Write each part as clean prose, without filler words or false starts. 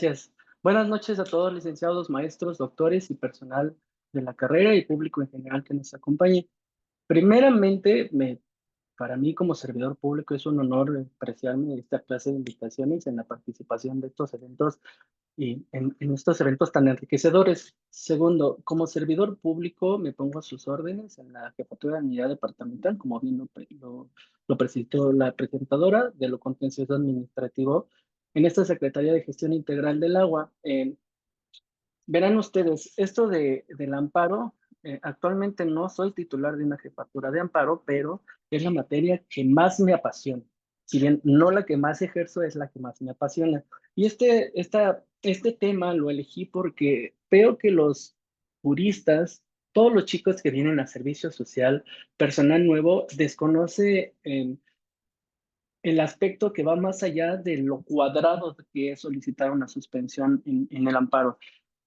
Gracias. Buenas noches a todos, licenciados, maestros, doctores y personal de la carrera y público en general que nos acompañe. Primeramente, para mí como servidor público es un honor apreciarme esta clase de invitaciones en la participación de estos eventos y en estos eventos tan enriquecedores. Segundo, como servidor público me pongo a sus órdenes en la jefatura de unidad departamental, como bien lo presentó la presentadora de lo contencioso administrativo en esta Secretaría de Gestión Integral del Agua. Verán ustedes, esto del amparo, actualmente no soy titular de una jefatura de amparo, pero es la materia que más me apasiona. Si bien no la que más ejerzo, es la que más me apasiona. Y este tema lo elegí porque veo que los juristas, todos los chicos que vienen a servicio social, personal nuevo, desconoce el aspecto que va más allá de lo cuadrado que es solicitar una suspensión en el amparo.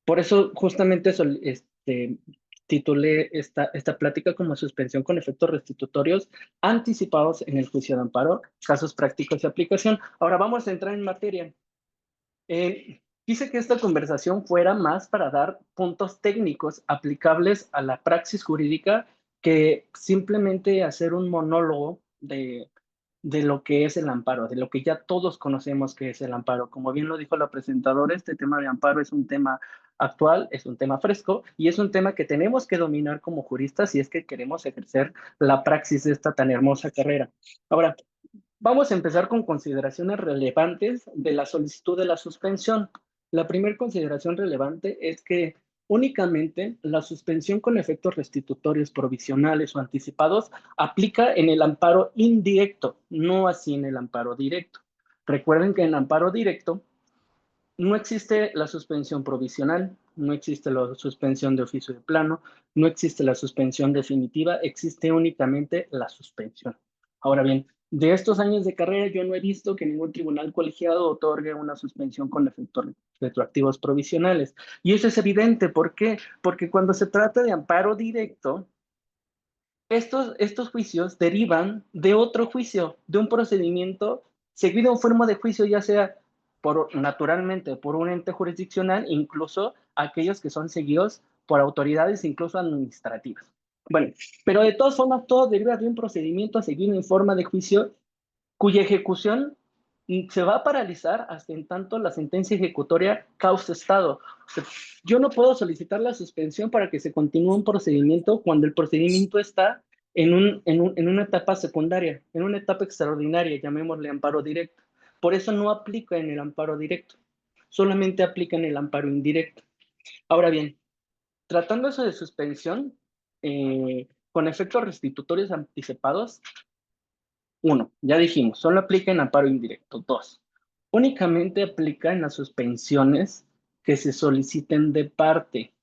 Por eso justamente titulé esta plática como suspensión con efectos restitutorios anticipados en el juicio de amparo, casos prácticos de aplicación. Ahora vamos a entrar en materia. Quise que esta conversación fuera más para dar puntos técnicos aplicables a la praxis jurídica que simplemente hacer un monólogo de lo que es el amparo, de lo que ya todos conocemos que es el amparo. Como bien lo dijo la presentadora, este tema de amparo es un tema actual, es un tema fresco y es un tema que tenemos que dominar como juristas si es que queremos ejercer la praxis de esta tan hermosa carrera. Ahora, vamos a empezar con consideraciones relevantes de la solicitud de la suspensión. La primera consideración relevante es que únicamente la suspensión con efectos restitutorios provisionales o anticipados aplica en el amparo indirecto, no así en el amparo directo. Recuerden que en el amparo directo no existe la suspensión provisional, no existe la suspensión de oficio de plano, no existe la suspensión definitiva, existe únicamente la suspensión. Ahora bien, de estos años de carrera yo no he visto que ningún tribunal colegiado otorgue una suspensión con efectos retroactivos provisionales. Y eso es evidente, ¿por qué? Porque cuando se trata de amparo directo, estos juicios derivan de otro juicio, de un procedimiento seguido en forma de juicio, ya sea naturalmente por un ente jurisdiccional, incluso aquellos que son seguidos por autoridades incluso administrativas. Bueno, pero de todas formas todo deriva de un procedimiento seguido en forma de juicio cuya ejecución se va a paralizar hasta en tanto la sentencia ejecutoria cause estado. O sea, yo no puedo solicitar la suspensión para que se continúe un procedimiento cuando el procedimiento está en una etapa secundaria, en una etapa extraordinaria, llamémosle amparo directo. Por eso no aplica en el amparo directo, solamente aplica en el amparo indirecto. Ahora bien, tratándose de suspensión con efectos restitutorios anticipados, uno, ya dijimos, solo aplica en amparo indirecto. Dos, únicamente aplica en las suspensiones que se soliciten de parte.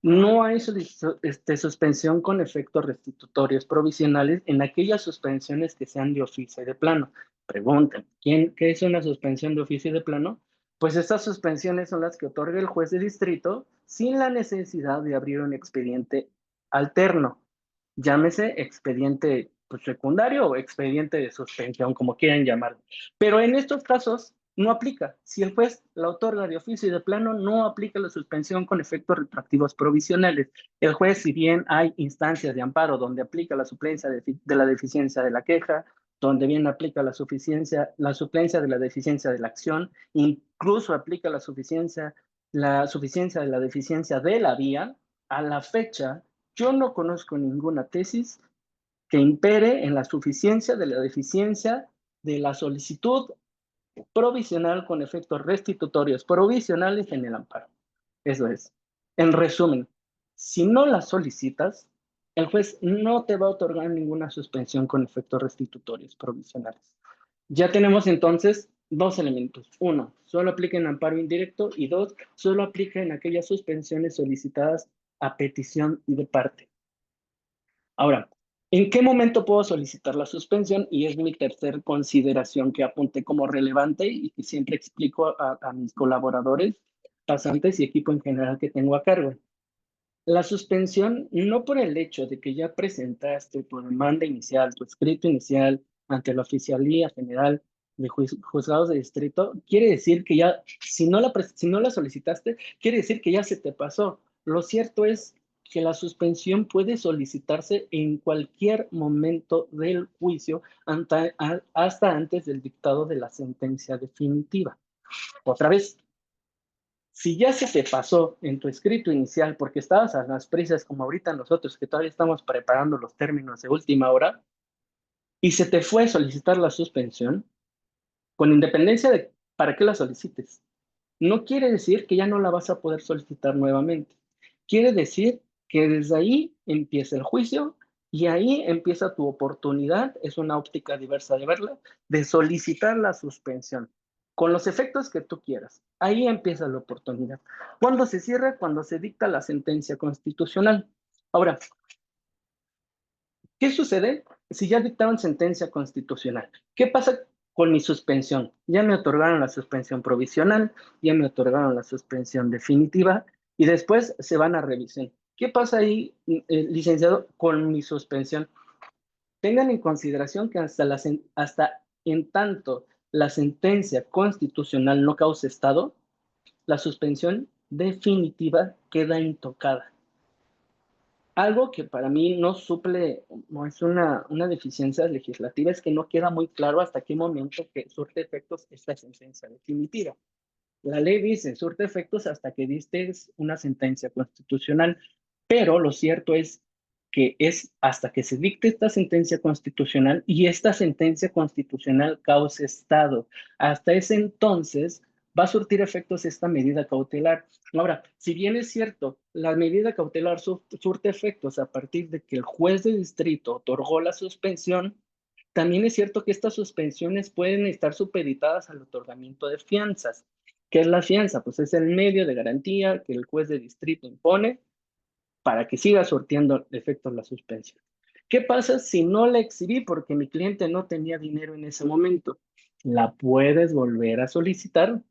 No hay suspensión con efectos restitutorios provisionales en aquellas suspensiones que sean de oficio y de plano. Preguntan, ¿qué es una suspensión de oficio y de plano? Pues estas suspensiones son las que otorga el juez de distrito sin la necesidad de abrir un expediente alterno. Llámese expediente pues, secundario o expediente de suspensión, como quieran llamarlo. Pero en estos casos no aplica. Si el juez la otorga de oficio y de plano, no aplica la suspensión con efectos retroactivos provisionales. El juez, si bien hay instancias de amparo donde aplica la suplencia de la deficiencia de la queja, donde bien aplica la suplencia de la deficiencia de la acción, incluso aplica la suficiencia de la deficiencia de la vía, a la fecha, yo no conozco ninguna tesis que impere en la suficiencia de la deficiencia de la solicitud provisional con efectos restitutorios provisionales en el amparo. Eso es. En resumen, si no la solicitas, el juez no te va a otorgar ninguna suspensión con efectos restitutorios provisionales. Ya tenemos entonces dos elementos. Uno, solo aplica en amparo indirecto y dos, solo aplica en aquellas suspensiones solicitadas a petición de parte. Ahora, ¿en qué momento puedo solicitar la suspensión? Y es mi tercer consideración que apunté como relevante y que siempre explico a mis colaboradores, pasantes y equipo en general que tengo a cargo. La suspensión, no por el hecho de que ya presentaste tu demanda inicial, tu escrito inicial ante la Oficialía General juzgados de distrito, quiere decir que ya, si no la solicitaste, quiere decir que ya se te pasó. Lo cierto es que la suspensión puede solicitarse en cualquier momento del juicio hasta antes del dictado de la sentencia definitiva. Otra vez, si ya se te pasó en tu escrito inicial porque estabas a las prisas como ahorita nosotros que todavía estamos preparando los términos de última hora y se te fue a solicitar la suspensión, con independencia de para qué la solicites, no quiere decir que ya no la vas a poder solicitar nuevamente. Quiere decir que desde ahí empieza el juicio y ahí empieza tu oportunidad, es una óptica diversa de verla, de solicitar la suspensión con los efectos que tú quieras. Ahí empieza la oportunidad. ¿Cuándo se cierra? Cuando se dicta la sentencia constitucional. Ahora, ¿qué sucede si ya dictaron sentencia constitucional? ¿Qué pasa con mi suspensión? Ya me otorgaron la suspensión provisional, ya me otorgaron la suspensión definitiva y después se van a revisión. ¿Qué pasa ahí, licenciado, con mi suspensión? Tengan en consideración que hasta en tanto la sentencia constitucional no cause estado, la suspensión definitiva queda intocada. Algo que para mí no suple, no es una deficiencia legislativa, es que no queda muy claro hasta qué momento que surte efectos esta sentencia definitiva. La ley dice, surte efectos hasta que dictes una sentencia constitucional, pero lo cierto es que es hasta que se dicte esta sentencia constitucional y esta sentencia constitucional cause estado. Hasta ese entonces va a surtir efectos esta medida cautelar. Ahora, si bien es cierto, la medida cautelar surte efectos a partir de que el juez de distrito otorgó la suspensión, también es cierto que estas suspensiones pueden estar supeditadas al otorgamiento de fianzas. ¿Qué es la fianza? Pues es el medio de garantía que el juez de distrito impone para que siga surtiendo efectos la suspensión. ¿Qué pasa si no la exhibí porque mi cliente no tenía dinero en ese momento? La puedes volver a solicitar,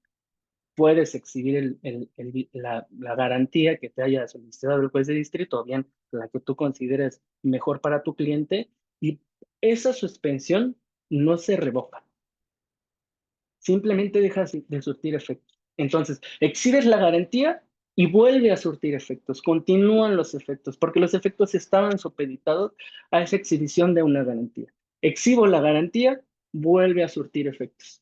puedes exhibir la garantía que te haya solicitado el juez de distrito o bien la que tú consideres mejor para tu cliente y esa suspensión no se revoca, simplemente deja de surtir efectos. Entonces, exhibes la garantía y vuelve a surtir efectos, continúan los efectos, porque los efectos estaban supeditados a esa exhibición de una garantía. Exhibo la garantía, vuelve a surtir efectos.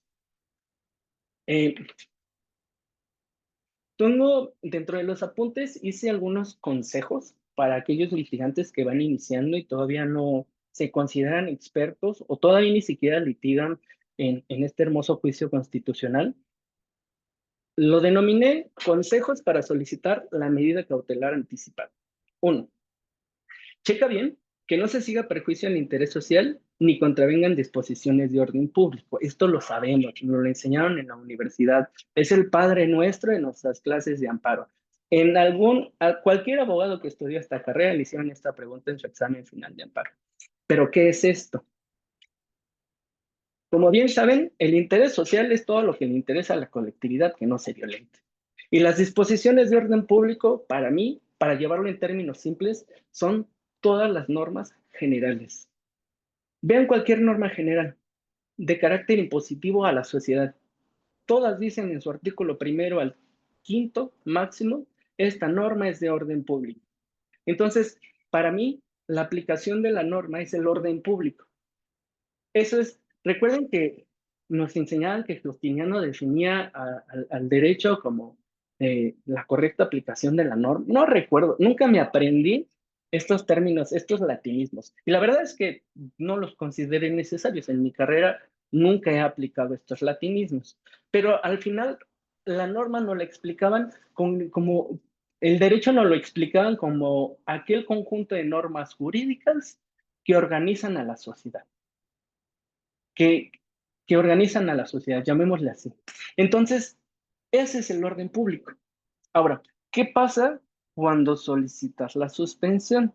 Tengo, dentro de los apuntes, hice algunos consejos para aquellos litigantes que van iniciando y todavía no se consideran expertos o todavía ni siquiera litigan en este hermoso juicio constitucional. Lo denominé consejos para solicitar la medida cautelar anticipada. 1. Checa bien que no se siga perjuicio al interés social ni contravengan disposiciones de orden público. Esto lo sabemos, nos lo enseñaron en la universidad. Es el padre nuestro en nuestras clases de amparo. A cualquier abogado que estudió esta carrera le hicieron esta pregunta en su examen final de amparo. ¿Pero qué es esto? Como bien saben, el interés social es todo lo que le interesa a la colectividad que no se violente. Y las disposiciones de orden público, para mí, para llevarlo en términos simples, son todas las normas generales. Vean cualquier norma general de carácter impositivo a la sociedad. Todas dicen en su artículo primero al quinto máximo, esta norma es de orden público. Entonces, para mí, la aplicación de la norma es el orden público. Eso es, recuerden que nos enseñaban que Justiniano definía al derecho como la correcta aplicación de la norma. No recuerdo, nunca me aprendí estos términos, estos latinismos. Y la verdad es que no los consideré necesarios. En mi carrera nunca he aplicado estos latinismos. Pero al final la norma nos la explicaban como, el derecho nos lo explicaban como aquel conjunto de normas jurídicas que organizan a la sociedad que, que organizan a la sociedad, llamémosle así. Entonces, ese es el orden público. Ahora, ¿qué pasa cuando solicitas la suspensión?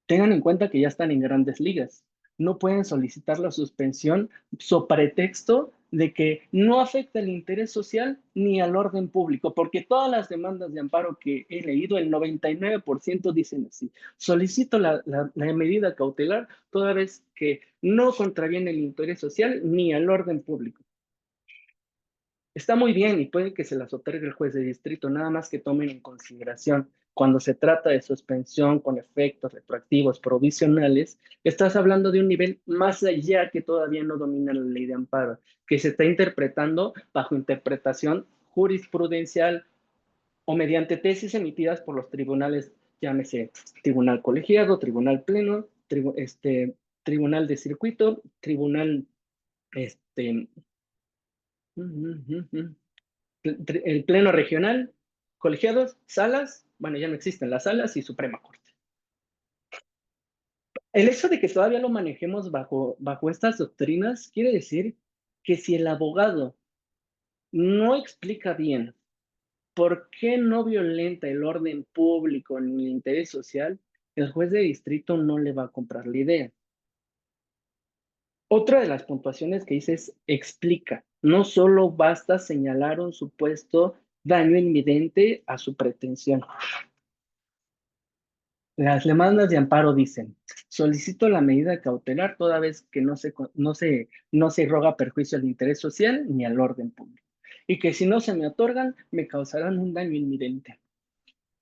Tengan en cuenta que ya están en grandes ligas. No pueden solicitar la suspensión so pretexto de que no afecta el interés social ni al orden público, porque todas las demandas de amparo que he leído, el 99% dicen así. Solicito la medida cautelar toda vez que no contraviene el interés social ni al orden público. Está muy bien y puede que se las otorgue el juez de distrito, nada más que tomen en consideración cuando se trata de suspensión con efectos retroactivos provisionales, estás hablando de un nivel más allá que todavía no domina la ley de amparo, que se está interpretando bajo interpretación jurisprudencial o mediante tesis emitidas por los tribunales, llámese tribunal colegiado, tribunal pleno, tribunal de circuito, tribunal, este, el pleno regional, colegiados, salas, bueno, ya no existen las salas y Suprema Corte. El hecho de que todavía lo manejemos bajo estas doctrinas quiere decir que si el abogado no explica bien por qué no violenta el orden público ni el interés social, el juez de distrito no le va a comprar la idea. Otra de las puntuaciones que dice es explica. No solo basta señalar un supuesto daño inminente a su pretensión. Las demandas de amparo dicen, solicito la medida cautelar toda vez que no se roga perjuicio al interés social ni al orden público, y que si no se me otorgan, me causarán un daño inminente.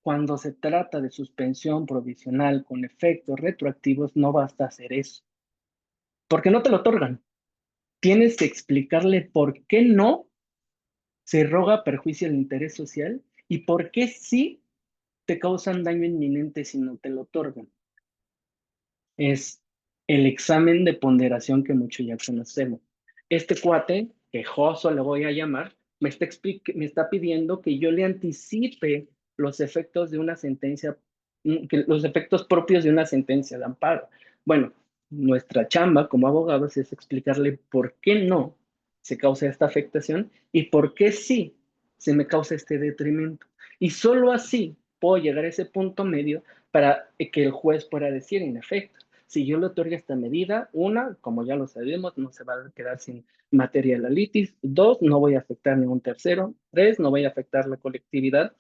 Cuando se trata de suspensión provisional con efectos retroactivos, no basta hacer eso, porque no te lo otorgan. Tienes que explicarle por qué no se roga perjuicio al interés social y por qué sí te causan daño inminente si no te lo otorgan. Es el examen de ponderación que muchos ya conocemos. Este cuate, quejoso le voy a llamar, me está pidiendo que yo le anticipe los efectos de una sentencia, los efectos propios de una sentencia de amparo. Bueno, nuestra chamba como abogados es explicarle por qué no se causa esta afectación y por qué sí se me causa este detrimento. Y solo así puedo llegar a ese punto medio para que el juez pueda decir, en efecto, si yo le otorgo esta medida, una, como ya lo sabemos, no se va a quedar sin materia de la litis. Dos, no voy a afectar ningún tercero. Tres, no voy a afectar la colectividad.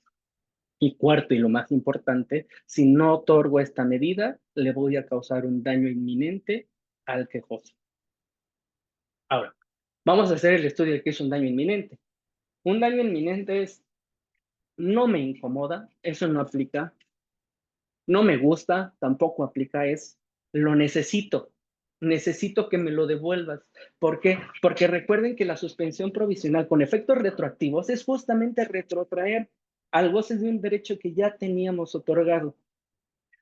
Y cuarto, y lo más importante, si no otorgo esta medida, le voy a causar un daño inminente al quejoso. Ahora, vamos a hacer el estudio de qué es un daño inminente. Un daño inminente es, no me incomoda, eso no aplica, no me gusta, tampoco aplica, es lo necesito. Necesito que me lo devuelvas. ¿Por qué? Porque recuerden que la suspensión provisional con efectos retroactivos es justamente retrotraer al goce de un derecho que ya teníamos otorgado.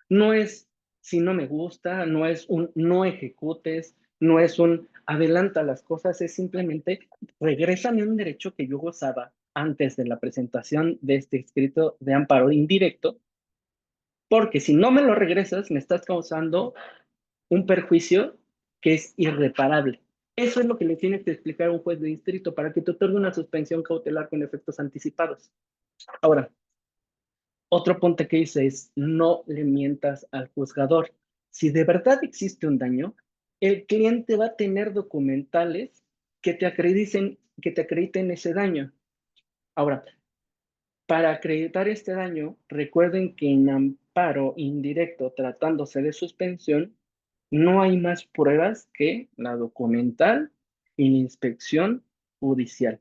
No es si no me gusta, no es un no ejecutes, no es un adelanta las cosas, es simplemente regrésame un derecho que yo gozaba antes de la presentación de este escrito de amparo indirecto, porque si no me lo regresas, me estás causando un perjuicio que es irreparable. Eso es lo que le tienes que explicar a un juez de distrito para que te otorgue una suspensión cautelar con efectos anticipados. Ahora, otro punto que dice es, no le mientas al juzgador. Si de verdad existe un daño, el cliente va a tener documentales que te acrediten ese daño. Ahora, para acreditar este daño, recuerden que en amparo indirecto tratándose de suspensión, no hay más pruebas que la documental y la inspección judicial.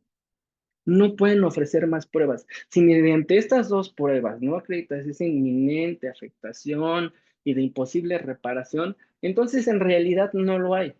No pueden ofrecer más pruebas. Si mediante estas dos pruebas no acreditas esa inminente afectación y de imposible reparación, entonces en realidad no lo hay.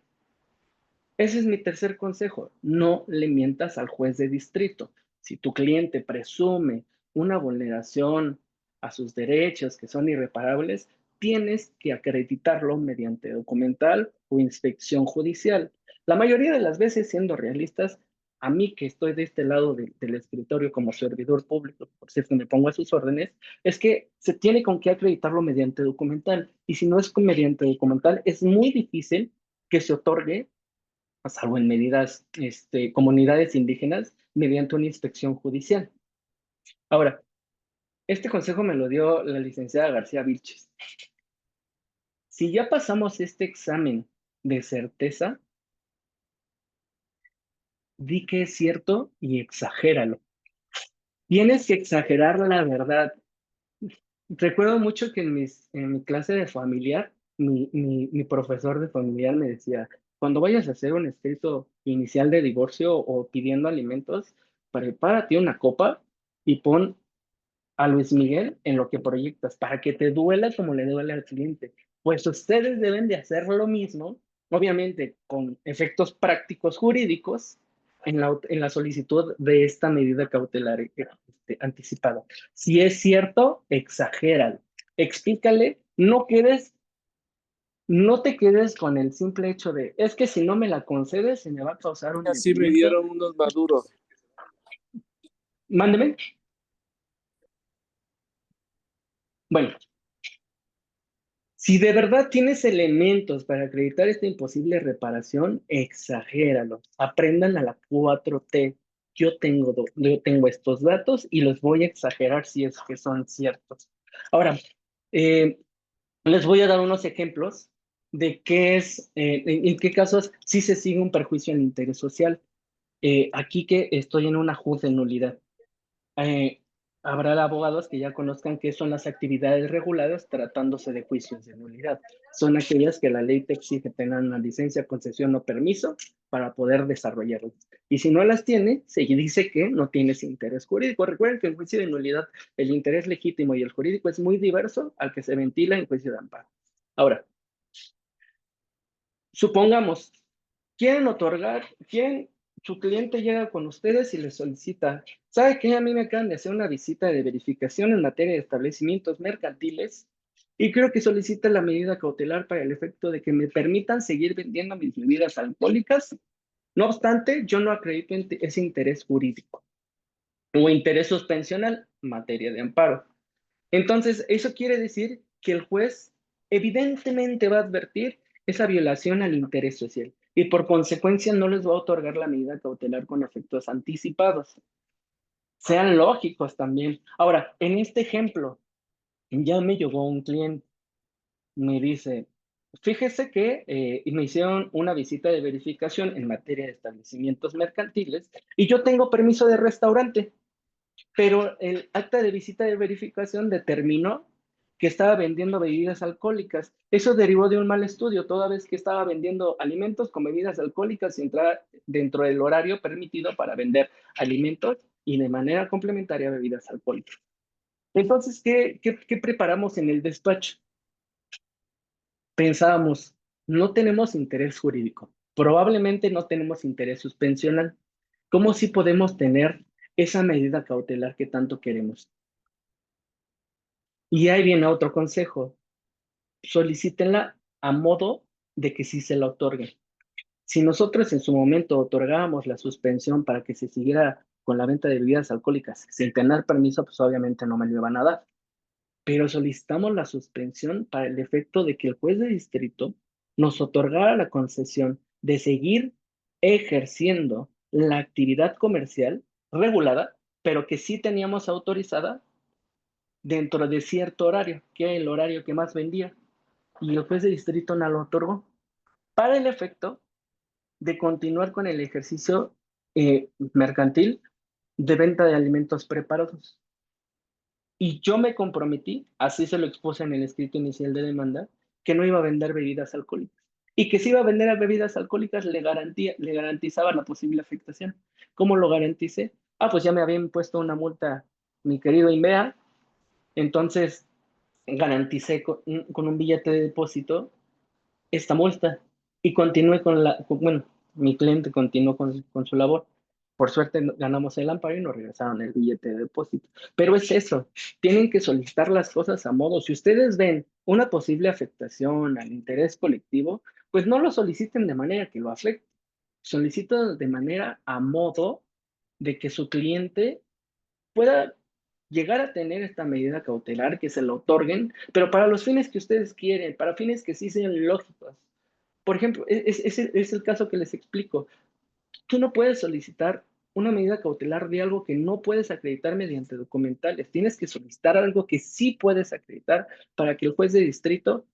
Ese es mi tercer consejo. No le mientas al juez de distrito. Si tu cliente presume una vulneración a sus derechos que son irreparables, tienes que acreditarlo mediante documental o inspección judicial. La mayoría de las veces, siendo realistas, a mí que estoy de este lado del escritorio como servidor público, por cierto, me pongo a sus órdenes, es que se tiene con qué acreditarlo mediante documental. Y si no es mediante documental, es muy difícil que se otorgue a salvo en medidas, comunidades indígenas, mediante una inspección judicial. Ahora, este consejo me lo dio la licenciada García Vilches. Si ya pasamos este examen de certeza, di que es cierto y exagéralo. Tienes que exagerar la verdad. Recuerdo mucho que en mi clase de familiar, mi profesor de familiar me decía, cuando vayas a hacer un escrito inicial de divorcio o pidiendo alimentos, prepárate una copa y pon a Luis Miguel en lo que proyectas, para que te duela como le duele al cliente. Pues ustedes deben de hacer lo mismo, obviamente con efectos prácticos jurídicos, en la solicitud de esta medida cautelar anticipada. Si es cierto, exagéralo. Explícale, no te quedes con el simple hecho de, es que si no me la concedes, se me va a causar un Así me detrimento. dieron unos maduros. Mándeme. Bueno, si de verdad tienes elementos para acreditar esta imposible reparación, exagéralo. Aprendan a la 4T. Yo tengo estos datos y los voy a exagerar si es que son ciertos. Ahora, eh, les voy a dar unos ejemplos de en qué casos sí se sigue un perjuicio al interés social. Aquí que estoy en una juzga de nulidad. Eh, Habrá abogados que ya conozcan qué son las actividades reguladas tratándose de juicios de nulidad. Son aquellas que la ley te exige tener una licencia, concesión o permiso para poder desarrollarlas. Y si no las tiene, se dice que no tienes interés jurídico. Recuerden que en juicio de nulidad el interés legítimo y el jurídico es muy diverso al que se ventila en juicio de amparo. Ahora, supongamos, su cliente llega con ustedes y les solicita, ¿sabe qué? A mí me acaban de hacer una visita de verificación en materia de establecimientos mercantiles y creo que solicita la medida cautelar para el efecto de que me permitan seguir vendiendo mis bebidas alcohólicas. No obstante, yo no acredito ese interés jurídico o interés suspensional en materia de amparo. Entonces, eso quiere decir que el juez evidentemente va a advertir esa violación al interés social y por consecuencia no les va a otorgar la medida cautelar con efectos anticipados. Sean lógicos también. Ahora, en este ejemplo, ya me llegó un cliente, me dice, fíjese que me hicieron una visita de verificación en materia de establecimientos mercantiles y yo tengo permiso de restaurante. Pero el acta de visita de verificación determinó que estaba vendiendo bebidas alcohólicas. Eso derivó de un mal estudio, toda vez que estaba vendiendo alimentos con bebidas alcohólicas y entrar dentro del horario permitido para vender alimentos y de manera complementaria bebidas alcohólicas. Entonces, ¿qué preparamos en el despacho? Pensábamos, no tenemos interés jurídico, probablemente no tenemos interés suspensional. ¿Cómo sí podemos tener esa medida cautelar que tanto queremos? Y ahí viene otro consejo, solicítenla a modo de que sí se la otorguen. Si nosotros en su momento otorgábamos la suspensión para que se siguiera con la venta de bebidas alcohólicas sin tener permiso, pues obviamente no me lo iban a dar. Pero solicitamos la suspensión para el efecto de que el juez de distrito nos otorgara la concesión de seguir ejerciendo la actividad comercial regulada, pero que sí teníamos autorizada dentro de cierto horario, que era el horario que más vendía, y el juez de distrito no lo otorgó, para el efecto de continuar con el ejercicio mercantil de venta de alimentos preparados. Y yo me comprometí, así se lo expuse en el escrito inicial de demanda, que no iba a vender bebidas alcohólicas. Y que si iba a vender bebidas alcohólicas le garantizaba la posible afectación. ¿Cómo lo garanticé? Ah, pues ya me habían puesto una multa, mi querido INVEA, entonces garanticé con un billete de depósito esta multa y continué bueno, mi cliente continuó con su labor. Por suerte ganamos el amparo y nos regresaron el billete de depósito. Pero es eso, tienen que solicitar las cosas a modo. Si ustedes ven una posible afectación al interés colectivo, pues no lo soliciten de manera que lo afecte. Soliciten de manera a modo de que su cliente pueda llegar a tener esta medida cautelar, que se lo otorguen, pero para los fines que ustedes quieren, para fines que sí sean lógicos. Por ejemplo, es el caso que les explico. Tú no puedes solicitar una medida cautelar de algo que no puedes acreditar mediante documentales. Tienes que solicitar algo que sí puedes acreditar para que el juez de distrito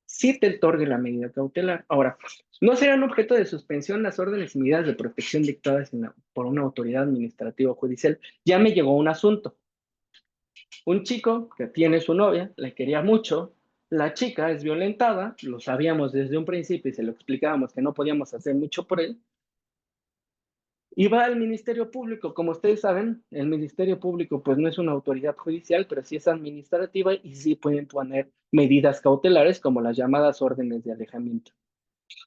sí te otorgue la medida cautelar. Ahora, no serán objeto de suspensión las órdenes y medidas de protección dictadas por una autoridad administrativa o judicial. Ya me llegó un asunto. Un chico que tiene su novia, le quería mucho, la chica es violentada, lo sabíamos desde un principio y se lo explicábamos que no podíamos hacer mucho por él, y va al Ministerio Público. Como ustedes saben, el Ministerio Público pues no es una autoridad judicial, pero sí es administrativa y sí pueden poner medidas cautelares como las llamadas órdenes de alejamiento.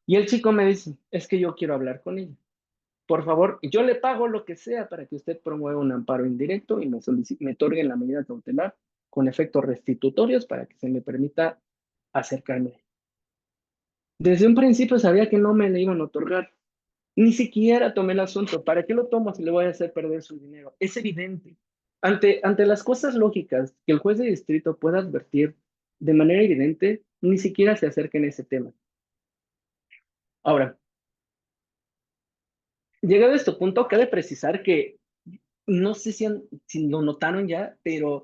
Y el chico me dice, es que yo quiero hablar con ella. Por favor, yo le pago lo que sea para que usted promueva un amparo indirecto y me otorgue la medida cautelar con efectos restitutorios para que se me permita acercarme. Desde un principio sabía que no me le iban a otorgar. Ni siquiera tomé el asunto. ¿Para qué lo tomo si le voy a hacer perder su dinero? Es evidente. Ante las cosas lógicas que el juez de distrito pueda advertir de manera evidente, ni siquiera se acerca en ese tema. Ahora, llegado a este punto, cabe precisar que no sé si lo notaron ya, pero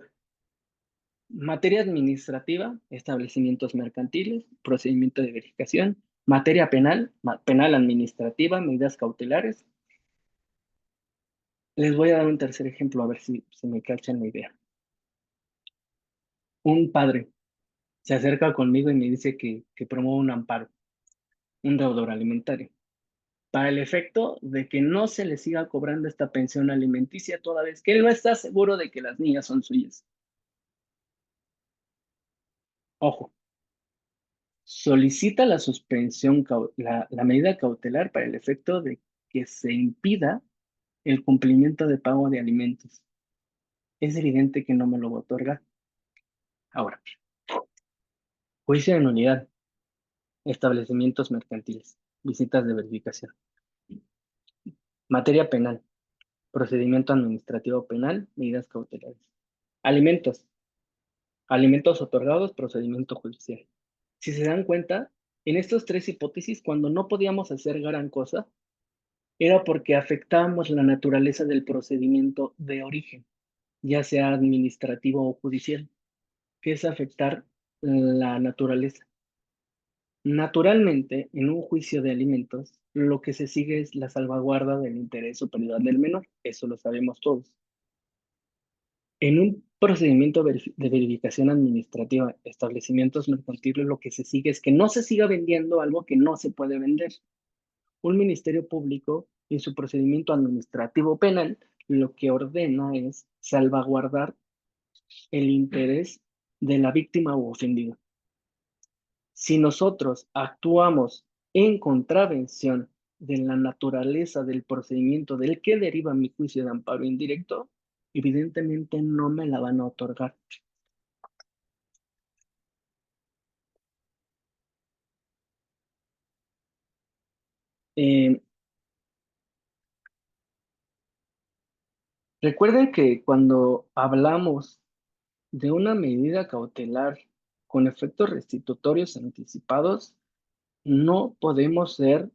materia administrativa, establecimientos mercantiles, procedimiento de verificación, materia penal, penal administrativa, medidas cautelares. Les voy a dar un tercer ejemplo a ver si me cachan la idea. Un padre se acerca conmigo y me dice que promueve un amparo, un deudor alimentario, para el efecto de que no se le siga cobrando esta pensión alimenticia toda vez que él no está seguro de que las niñas son suyas. Ojo, solicita la suspensión, la medida cautelar para el efecto de que se impida el cumplimiento de pago de alimentos. Es evidente que no me lo va a otorgar. Ahora, juicio en unidad, establecimientos mercantiles, visitas de verificación, materia penal, procedimiento administrativo penal, medidas cautelares. Alimentos, alimentos otorgados, procedimiento judicial. Si se dan cuenta, en estas tres hipótesis, cuando no podíamos hacer gran cosa, era porque afectábamos la naturaleza del procedimiento de origen, ya sea administrativo o judicial, que es afectar la naturaleza. Naturalmente, en un juicio de alimentos, lo que se sigue es la salvaguarda del interés superior del menor, eso lo sabemos todos. En un procedimiento de verificación administrativa, establecimientos mercantiles, lo que se sigue es que no se siga vendiendo algo que no se puede vender. Un ministerio público, en su procedimiento administrativo penal, lo que ordena es salvaguardar el interés de la víctima u ofendido. Si nosotros actuamos en contravención de la naturaleza del procedimiento del que deriva mi juicio de amparo indirecto, evidentemente no me la van a otorgar. Eh, Recuerden que cuando hablamos de una medida cautelar con efectos restitutorios anticipados, no podemos ser,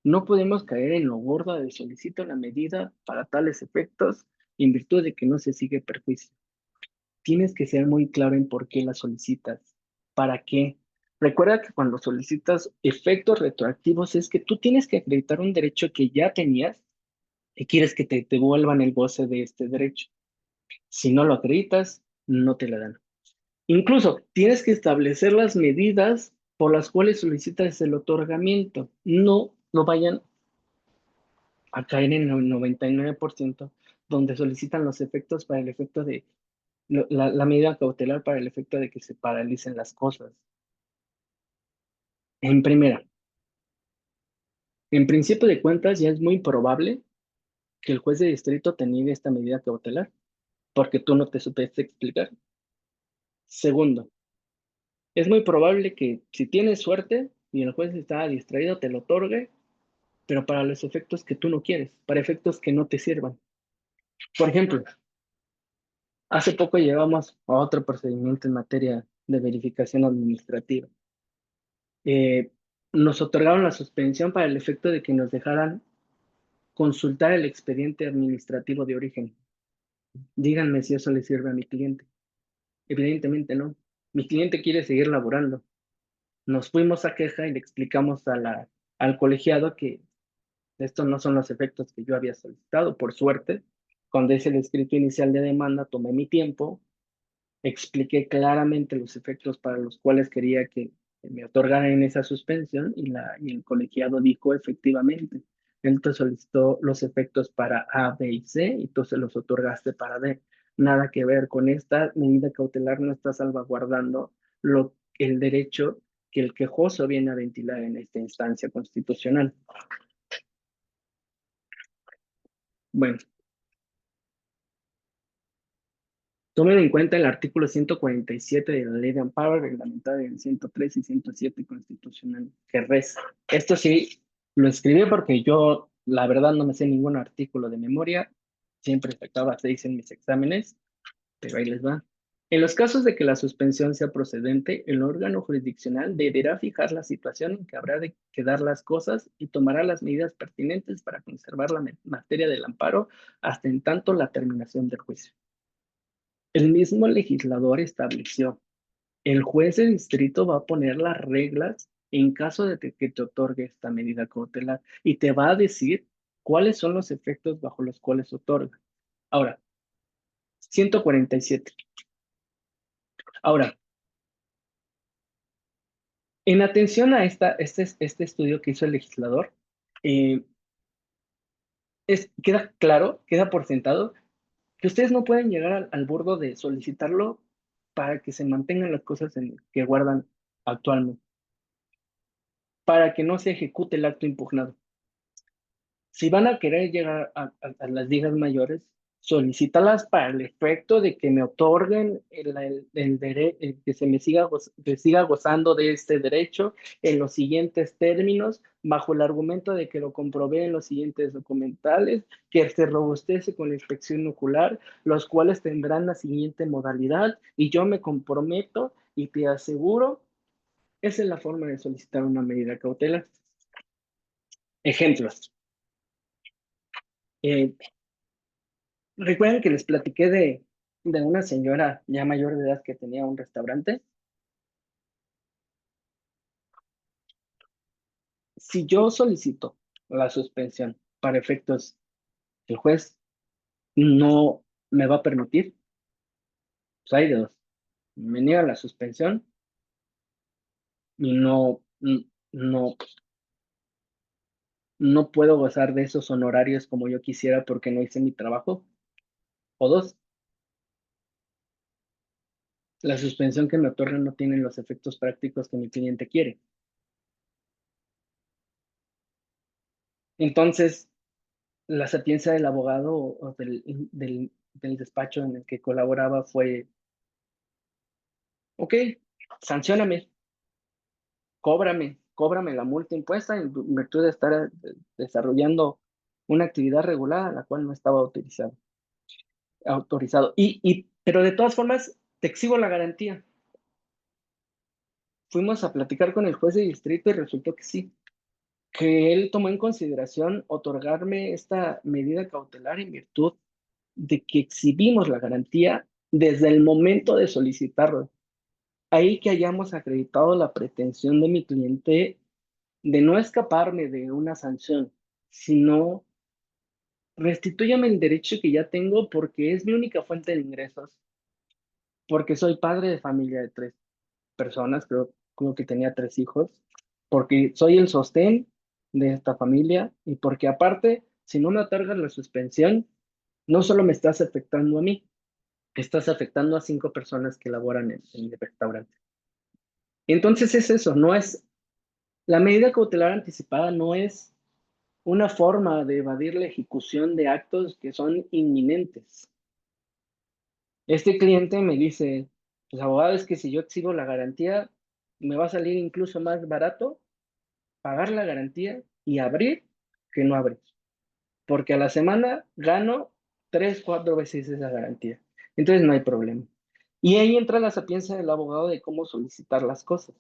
no podemos caer en lo gordo de solicito la medida para tales efectos en virtud de que no se sigue perjuicio. Tienes que ser muy claro en por qué la solicitas, para qué. Recuerda que cuando solicitas efectos retroactivos es que tú tienes que acreditar un derecho que ya tenías y quieres que te devuelvan el goce de este derecho. Si no lo acreditas, no te la dan. Incluso tienes que establecer las medidas por las cuales solicitas el otorgamiento. No vayan a caer en el 99% donde solicitan los efectos para el efecto de la medida cautelar para el efecto de que se paralicen las cosas. En primera, en principio de cuentas ya es muy probable que el juez de distrito te niegue esta medida cautelar porque tú no te supiste explicar. Segundo, es muy probable que si tienes suerte y el juez está distraído, te lo otorgue, pero para los efectos que tú no quieres, para efectos que no te sirvan. Por ejemplo, hace poco llegamos a otro procedimiento en materia de verificación administrativa. Eh, Nos otorgaron la suspensión para el efecto de que nos dejaran consultar el expediente administrativo de origen. Díganme si eso le sirve a mi cliente. Evidentemente no. Mi cliente quiere seguir laborando. Nos fuimos a queja y le explicamos al colegiado que estos no son los efectos que yo había solicitado. Por suerte, cuando hice el escrito inicial de demanda, tomé mi tiempo, expliqué claramente los efectos para los cuales quería que me otorgaran esa suspensión y el colegiado dijo efectivamente, él te solicitó los efectos para A, B y C y tú se los otorgaste para D. Nada que ver con esta medida cautelar, no está salvaguardando el derecho que el quejoso viene a ventilar en esta instancia constitucional. Bueno, tomen en cuenta el artículo 147 de la Ley de Amparo, reglamentada en 103 y 107 constitucional, que reza. Esto sí, lo escribí porque yo, la verdad, no me sé ningún artículo de memoria. Siempre sacaba 6 en mis exámenes, pero ahí les va. En los casos de que la suspensión sea procedente, el órgano jurisdiccional deberá fijar la situación en que habrá de quedar las cosas y tomará las medidas pertinentes para conservar la materia del amparo hasta en tanto la terminación del juicio. El mismo legislador estableció, el juez de distrito va a poner las reglas en caso de que te otorgue esta medida cautelar y te va a decir cuáles son los efectos bajo los cuales otorga. Ahora, 147. Ahora, en atención a este estudio que hizo el legislador, eh, queda claro, queda por sentado, que ustedes no pueden llegar al burdo de solicitarlo para que se mantengan las cosas que guardan actualmente, para que no se ejecute el acto impugnado. Si van a querer llegar a las ligas mayores, solicítalas para el efecto de que me otorguen que se me que siga gozando de este derecho en los siguientes términos, bajo el argumento de que lo comprobé en los siguientes documentales, que se robustece con la inspección ocular, los cuales tendrán la siguiente modalidad, y yo me comprometo y te aseguro, esa es la forma de solicitar una medida cautelar. Ejemplos. Eh, ¿Recuerdan que les platiqué de una señora ya mayor de edad que tenía un restaurante? Si yo solicito la suspensión para efectos que el juez no me va a permitir, pues hay de dos. Me niega la suspensión y no, no puedo gozar de esos honorarios como yo quisiera porque no hice mi trabajo. O dos, la suspensión que me otorgan no tiene los efectos prácticos que mi cliente quiere. Entonces, la sapiencia del abogado o del despacho en el que colaboraba fue, ok, sancióname, cóbrame la multa impuesta en virtud de estar desarrollando una actividad regular a la cual no estaba autorizado. Pero de todas formas, te exhibo la garantía. Fuimos a platicar con el juez de distrito y resultó que sí, que él tomó en consideración otorgarme esta medida cautelar en virtud de que exhibimos la garantía desde el momento de solicitarlo. Ahí que hayamos acreditado la pretensión de mi cliente de no escaparme de una sanción, sino restitúyame el derecho que ya tengo porque es mi única fuente de ingresos, porque soy padre de familia de 3 personas, creo que tenía 3 hijos, porque soy el sostén de esta familia y porque aparte, si no me otorgas la suspensión, no solo me estás afectando a mí, estás afectando a 5 personas que laboran en el restaurante. Entonces es eso, la medida cautelar anticipada no es una forma de evadir la ejecución de actos que son inminentes. Este cliente me dice, pues abogado, es que si yo exhibo la garantía, me va a salir incluso más barato pagar la garantía y abrir que no abrir, porque a la semana gano 3, 4 veces esa garantía. Entonces no hay problema. Y ahí entra la sapiencia del abogado de cómo solicitar las cosas.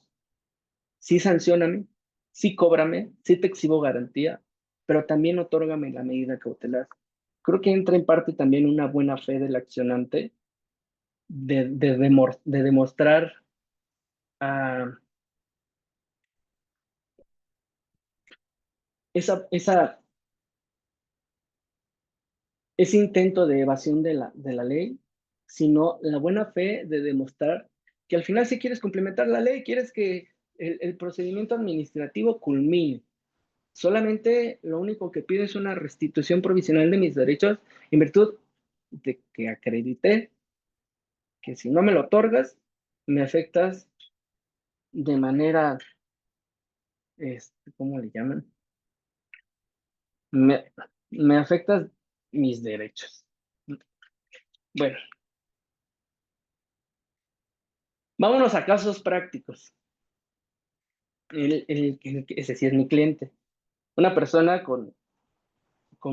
Sí sancióname, sí cóbrame, sí te exhibo garantía, pero también otórgame la medida cautelar. Creo que entra en parte también una buena fe del accionante de demostrar, ah, ese intento de evasión de la ley, sino la buena fe de demostrar que al final si quieres complementar la ley, quieres que el procedimiento administrativo culmine. Solamente lo único que pido es una restitución provisional de mis derechos en virtud de que acredité que si no me lo otorgas, me afectas de manera, ¿cómo le llaman? Me, me afectas mis derechos. Bueno, vámonos a casos prácticos. Ese sí es mi cliente. Una persona con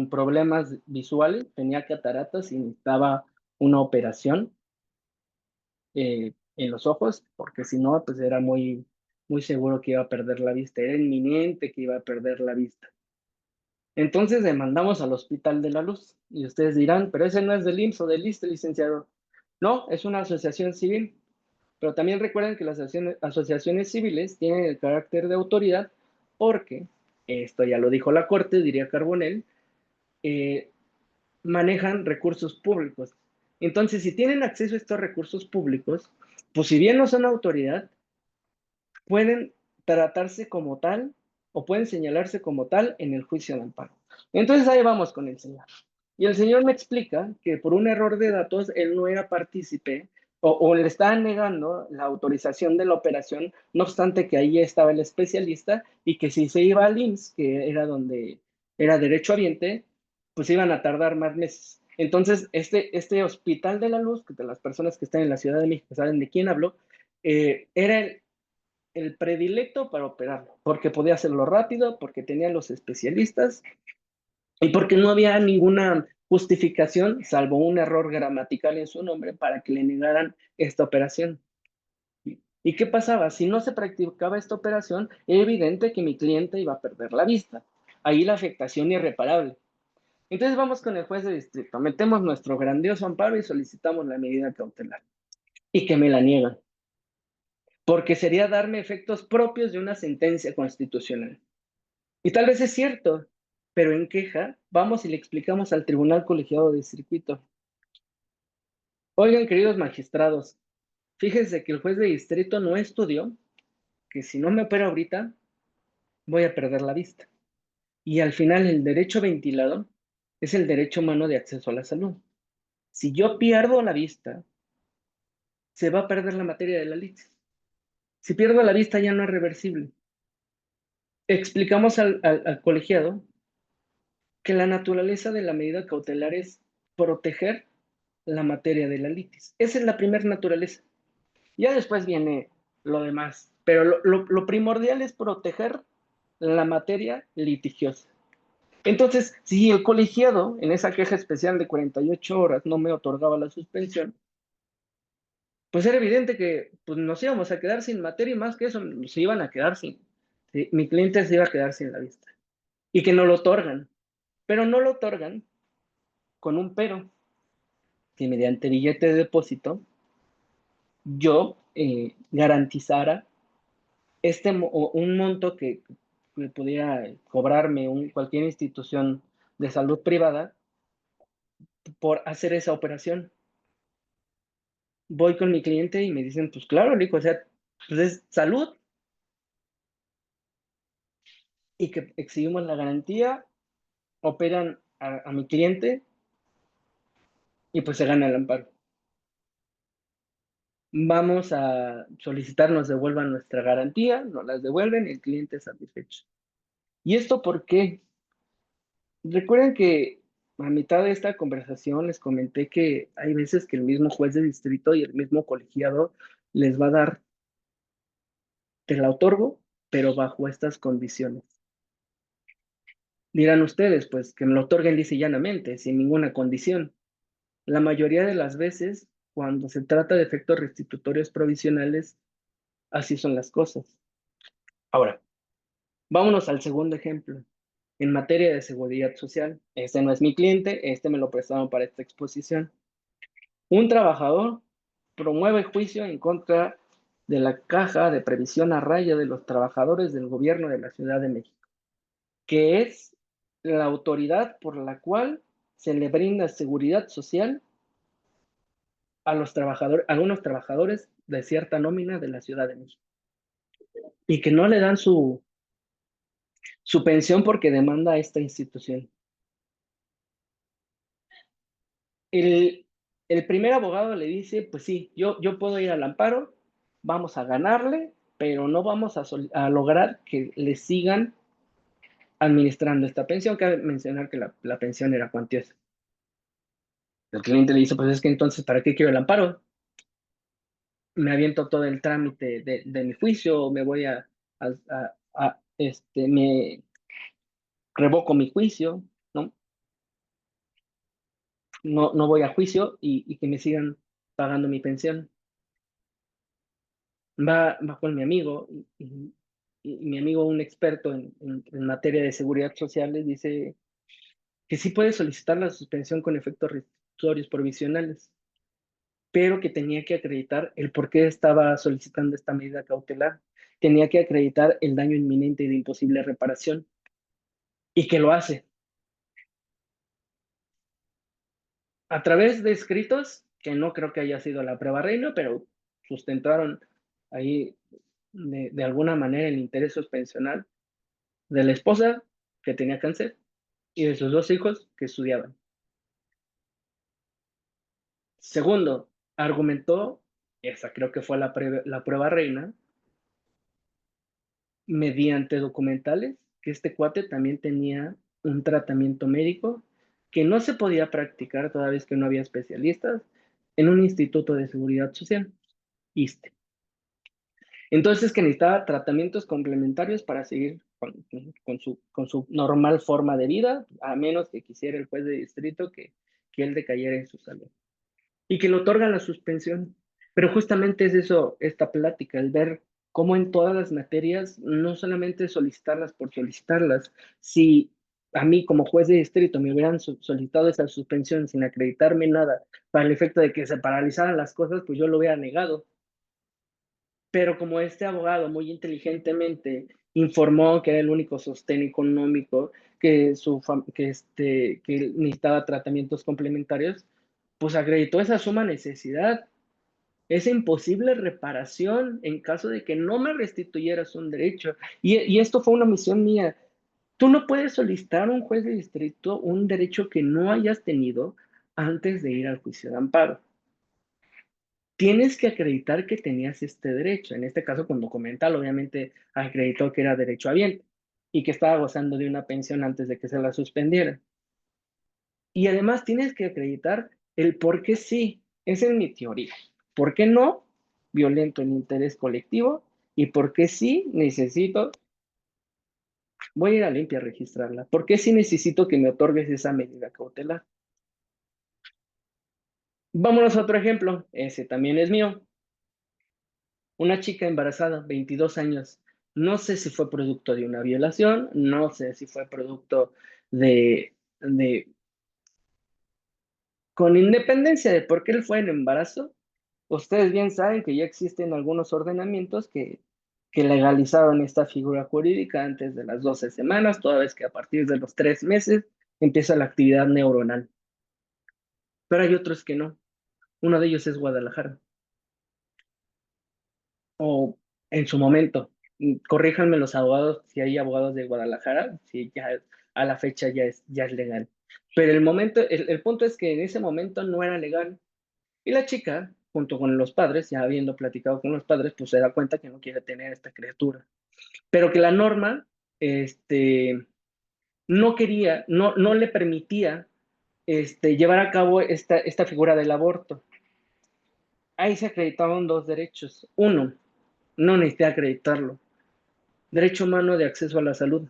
problemas visuales, tenía cataratas y necesitaba una operación en los ojos, porque si no, pues era muy seguro que iba a perder la vista. Era inminente que iba a perder la vista. Entonces demandamos al Hospital de la Luz. Y ustedes dirán, pero ese no es del IMSS o del ISSSTE, licenciado. No, es una asociación civil. Pero también recuerden que las asociaciones civiles tienen el carácter de autoridad porque, esto ya lo dijo la Corte, diría Carbonell, manejan recursos públicos. Entonces, si tienen acceso a estos recursos públicos, pues si bien no son autoridad, pueden tratarse como tal o pueden señalarse como tal en el juicio de amparo. Entonces ahí vamos con el señor. Y el señor me explica que por un error de datos él no era partícipe o le estaban negando la autorización de la operación, no obstante que ahí estaba el especialista y que si se iba al IMSS, que era donde era derechohabiente, pues iban a tardar más meses. Entonces, este Hospital de la Luz, que de las personas que están en la Ciudad de México saben de quién hablo, era el predilecto para operarlo, porque podía hacerlo rápido, porque tenía los especialistas y porque no había ninguna justificación, salvo un error gramatical en su nombre, para que le negaran esta operación. ¿Y qué pasaba? Si no se practicaba esta operación, es evidente que mi cliente iba a perder la vista. Ahí la afectación irreparable. Entonces vamos con el juez de distrito, metemos nuestro grandioso amparo y solicitamos la medida cautelar. Y que me la niegan, porque sería darme efectos propios de una sentencia constitucional. Y tal vez es cierto, pero en queja vamos y le explicamos al Tribunal Colegiado de Circuito. Oigan, queridos magistrados, fíjense que el juez de distrito no estudió que si no me opera ahorita, voy a perder la vista. Y al final el derecho ventilado es el derecho humano de acceso a la salud. Si yo pierdo la vista, se va a perder la materia de la litis. Si pierdo la vista ya no es reversible. Explicamos al colegiado que la naturaleza de la medida cautelar es proteger la materia de la litis. Esa es la primera naturaleza. Ya después viene lo demás, pero lo primordial es proteger la materia litigiosa. Entonces, si el colegiado en esa queja especial de 48 horas no me otorgaba la suspensión, pues era evidente que pues, nos íbamos a quedar sin materia y más que eso, se iban a quedar sin, sí, mi cliente se iba a quedar sin la vista. Y que no lo otorgan, pero no lo otorgan con un pero, que mediante billete de depósito yo garantizara un monto que pudiera cobrarme cualquier institución de salud privada por hacer esa operación. Voy con mi cliente y me dicen, pues claro, Lico, o sea, pues es salud y que exhibimos la garantía, operan a mi cliente y pues se gana el amparo. Vamos a solicitar nos devuelvan nuestra garantía, nos las devuelven y el cliente es satisfecho. ¿Y esto por qué? Recuerden que a mitad de esta conversación les comenté que hay veces que el mismo juez de distrito y el mismo colegiado les va a dar, te la otorgo, pero bajo estas condiciones. Dirán ustedes, pues que me lo otorguen lisa y llanamente, sin ninguna condición. La mayoría de las veces, cuando se trata de efectos restitutorios provisionales, así son las cosas. Ahora, vámonos al segundo ejemplo. En materia de seguridad social, este no es mi cliente, este me lo prestaron para esta exposición. Un trabajador promueve juicio en contra de la Caja de Previsión a Raya de los Trabajadores del Gobierno de la Ciudad de México. que es la autoridad por la cual se le brinda seguridad social a los trabajadores, a algunos trabajadores de cierta nómina de la Ciudad de México, y que no le dan su pensión porque demanda a esta institución. El, el primer abogado le dice, pues sí, yo puedo ir al amparo, vamos a ganarle, pero no vamos a lograr que le sigan administrando esta pensión. Cabe mencionar que la pensión era cuantiosa. El cliente le dice, pues es que entonces, ¿para qué quiero el amparo? Me aviento todo el trámite de mi juicio, me voy me revoco mi juicio, ¿no? No voy a juicio y que me sigan pagando mi pensión. Va con mi amigo y mi amigo, un experto en materia de seguridad social, les dice que sí puede solicitar la suspensión con efectos restitutorios provisionales, pero que tenía que acreditar el por qué estaba solicitando esta medida cautelar. Tenía que acreditar el daño inminente y de imposible reparación, y que lo hace a través de escritos, que no creo que haya sido la prueba reina, pero sustentaron ahí de alguna manera el interés suspensional de la esposa, que tenía cáncer, y de sus dos hijos que estudiaban. Segundo, argumentó, esa creo que fue la prueba reina, mediante documentales, que este cuate también tenía un tratamiento médico que no se podía practicar toda vez que no había especialistas en un instituto de seguridad social, ISSSTE. Entonces, que necesitaba tratamientos complementarios para seguir con su normal forma de vida, a menos que quisiera el juez de distrito que él decayera en su salud. Y que le otorgan la suspensión. Pero justamente es eso, esta plática, el ver cómo en todas las materias, no solamente solicitarlas por solicitarlas, si a mí como juez de distrito me hubieran solicitado esa suspensión sin acreditarme nada, para el efecto de que se paralizaran las cosas, pues yo lo hubiera negado. Pero como este abogado muy inteligentemente informó que era el único sostén económico, que él necesitaba tratamientos complementarios, pues acreditó esa suma necesidad, esa imposible reparación en caso de que no me restituyeras un derecho. Y esto fue una misión mía. Tú no puedes solicitar a un juez de distrito un derecho que no hayas tenido antes de ir al juicio de amparo. Tienes que acreditar que tenías este derecho. En este caso, con documental, obviamente acreditó que era derecho derechohabiente y que estaba gozando de una pensión antes de que se la suspendiera. Y además tienes que acreditar el por qué sí. Esa es mi teoría. ¿Por qué no? Violento el interés colectivo. Y por qué sí necesito, voy a ir a limpia a registrarla. ¿Por qué sí necesito que me otorgues esa medida cautelar? Vámonos a otro ejemplo. Ese también es mío. Una chica embarazada, 22 años. No sé si fue producto de una violación, no sé si fue producto de con independencia de por qué él fue el embarazo, ustedes bien saben que ya existen algunos ordenamientos que legalizaron esta figura jurídica antes de las 12 semanas, toda vez que a partir de los 3 meses empieza la actividad neuronal. Pero hay otros que no. Uno de ellos es Guadalajara. O en su momento, corríjanme los abogados, si hay abogados de Guadalajara, si ya a la fecha ya es legal. Pero el punto es que en ese momento no era legal. Y la chica, junto con los padres, ya habiendo platicado con los padres, pues se da cuenta que no quiere tener esta criatura. Pero que la norma, no quería, no le permitía, llevar a cabo esta figura del aborto. Ahí se acreditaban dos derechos. Uno, no necesité acreditarlo. Derecho humano de acceso a la salud.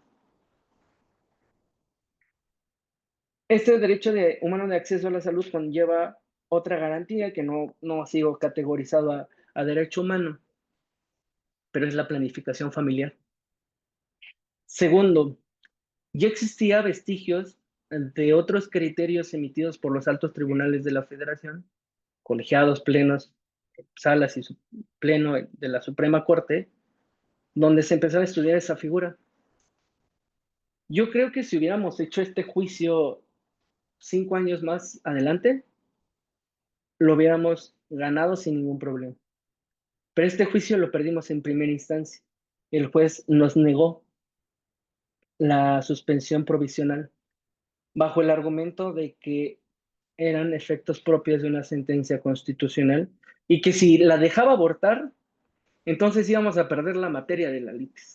Este humano de acceso a la salud conlleva otra garantía que no ha sido categorizado a derecho humano, pero es la planificación familiar. Segundo, ya existía vestigios de otros criterios emitidos por los altos tribunales de la Federación, colegiados, plenos, salas y pleno de la Suprema Corte, donde se empezaba a estudiar esa figura. Yo creo que si hubiéramos hecho este juicio 5 años más adelante, lo hubiéramos ganado sin ningún problema. Pero este juicio lo perdimos en primera instancia. El juez nos negó la suspensión provisional bajo el argumento de que eran efectos propios de una sentencia constitucional y que si la dejaba abortar, entonces íbamos a perder la materia de la litis.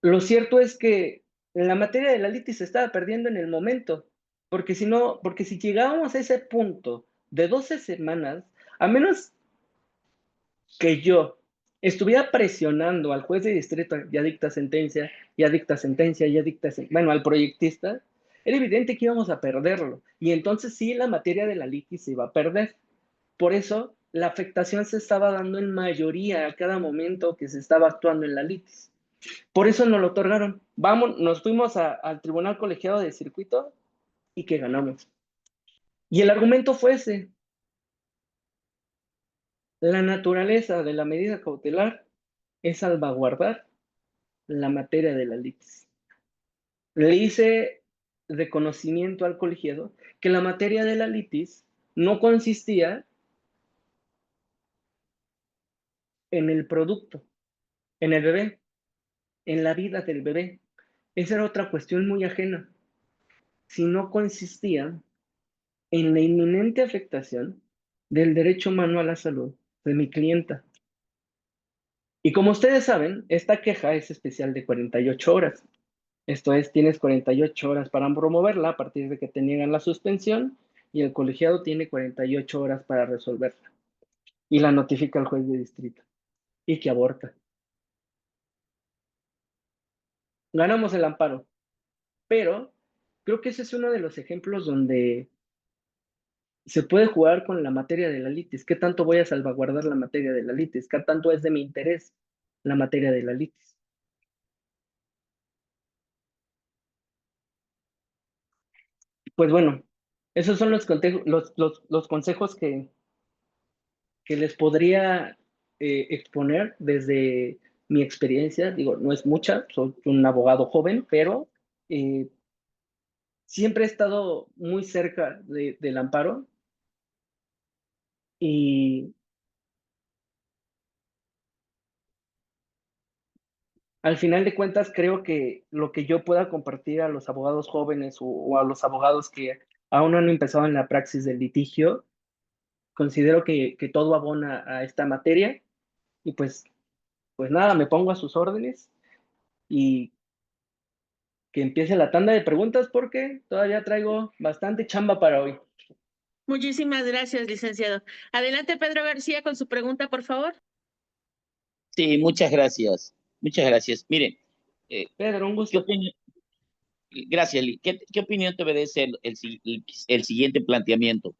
Lo cierto es que la materia de la litis se estaba perdiendo en el momento, porque si no, porque si llegábamos a ese punto de 12 semanas, a menos que yo estuviera presionando al juez de distrito, ya dicta sentencia, ya dicta sentencia, ya dicta sentencia, bueno, al proyectista, era evidente que íbamos a perderlo. Y entonces sí, la materia de la litis se iba a perder. Por eso, la afectación se estaba dando en mayoría a cada momento que se estaba actuando en la litis. Por eso nos lo otorgaron. Vamos, nos fuimos al Tribunal Colegiado de Circuito y que ganamos. Y el argumento fue ese. La naturaleza de la medida cautelar es salvaguardar la materia de la litis. Le hice reconocimiento al colegiado que la materia de la litis no consistía en el producto, en el bebé, en la vida del bebé. Esa era otra cuestión muy ajena. Si no consistía en la inminente afectación del derecho humano a la salud de mi clienta. Y como ustedes saben, esta queja es especial de 48 horas. Esto es, tienes 48 horas para promoverla a partir de que te niegan la suspensión y el colegiado tiene 48 horas para resolverla. Y la notifica al juez de distrito y que aborta. Ganamos el amparo, pero creo que ese es uno de los ejemplos donde se puede jugar con la materia de la litis. ¿Qué tanto voy a salvaguardar la materia de la litis? ¿Qué tanto es de mi interés la materia de la litis? Pues bueno, esos son los consejos que les podría exponer desde mi experiencia. Digo, no es mucha, soy un abogado joven, pero eh, siempre he estado muy cerca del amparo y al final de cuentas creo que lo que yo pueda compartir a los abogados jóvenes o a los abogados que aún no han empezado en la praxis del litigio, considero que todo abona a esta materia y pues nada, me pongo a sus órdenes y que empiece la tanda de preguntas porque todavía traigo bastante chamba para hoy. Muchísimas gracias, licenciado. Adelante, Pedro García, con su pregunta, por favor. Sí, muchas gracias. Muchas gracias. Mire, Pedro, un ¿qué gusto. opinión? Gracias, Lee. ¿Qué opinión te merece el siguiente planteamiento?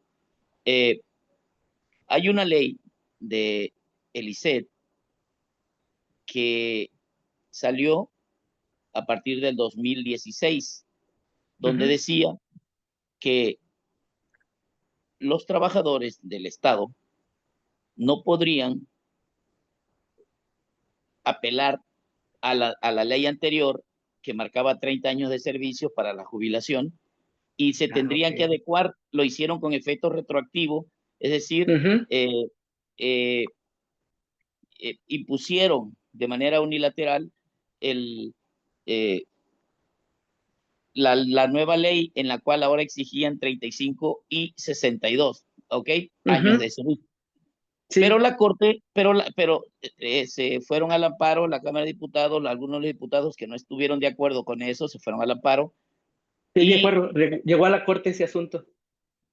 Hay una ley de el ICET que salió a partir del 2016, donde decía que los trabajadores del Estado no podrían apelar a la ley anterior que marcaba 30 años de servicio para la jubilación y se tendrían que Ok. adecuar, lo hicieron con efecto retroactivo, es decir, Ujú, eh, eh, impusieron de manera unilateral el, eh, la nueva ley en la cual ahora exigían 35 y 62, ¿ok? Años ujú, de servicio. Pero sí, la Corte, se fueron al amparo, la Cámara de Diputados, algunos diputados que no estuvieron de acuerdo con eso, se fueron al amparo, sí, de y acuerdo. Llegó a la corte ese asunto.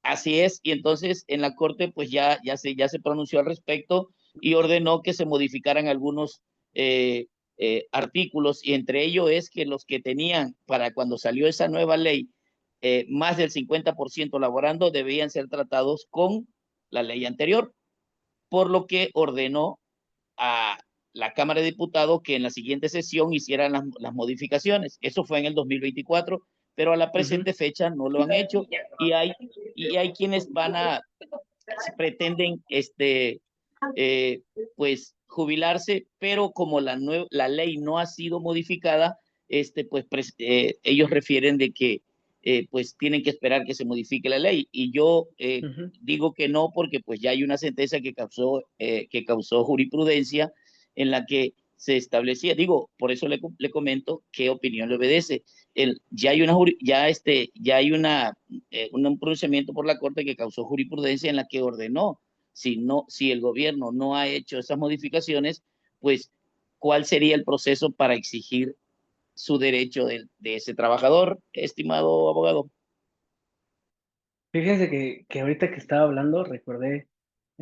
así es, y entonces en la Corte pues ya se pronunció al respecto y ordenó que se modificaran algunos artículos, y entre ellos es que los que tenían, para cuando salió esa nueva ley, más del 50% laborando, debían ser tratados con la ley anterior, por lo que ordenó a la Cámara de Diputados que en la siguiente sesión hicieran las modificaciones. Eso fue en el 2024, pero a la Ujú. presente fecha no lo han hecho, y hay quienes pretenden, eh, pues, jubilarse, pero como la ley no ha sido modificada, ellos refieren de que pues tienen que esperar que se modifique la ley. Y yo digo que no, porque pues ya hay una sentencia que causó jurisprudencia en la que se establecía, digo, por eso le comento qué opinión le obedece. Ya hay un pronunciamiento por la Corte que causó jurisprudencia en la que ordenó, si el gobierno no ha hecho esas modificaciones, pues, ¿cuál sería el proceso para exigir su derecho de ese trabajador, estimado abogado? Fíjense que ahorita que estaba hablando recordé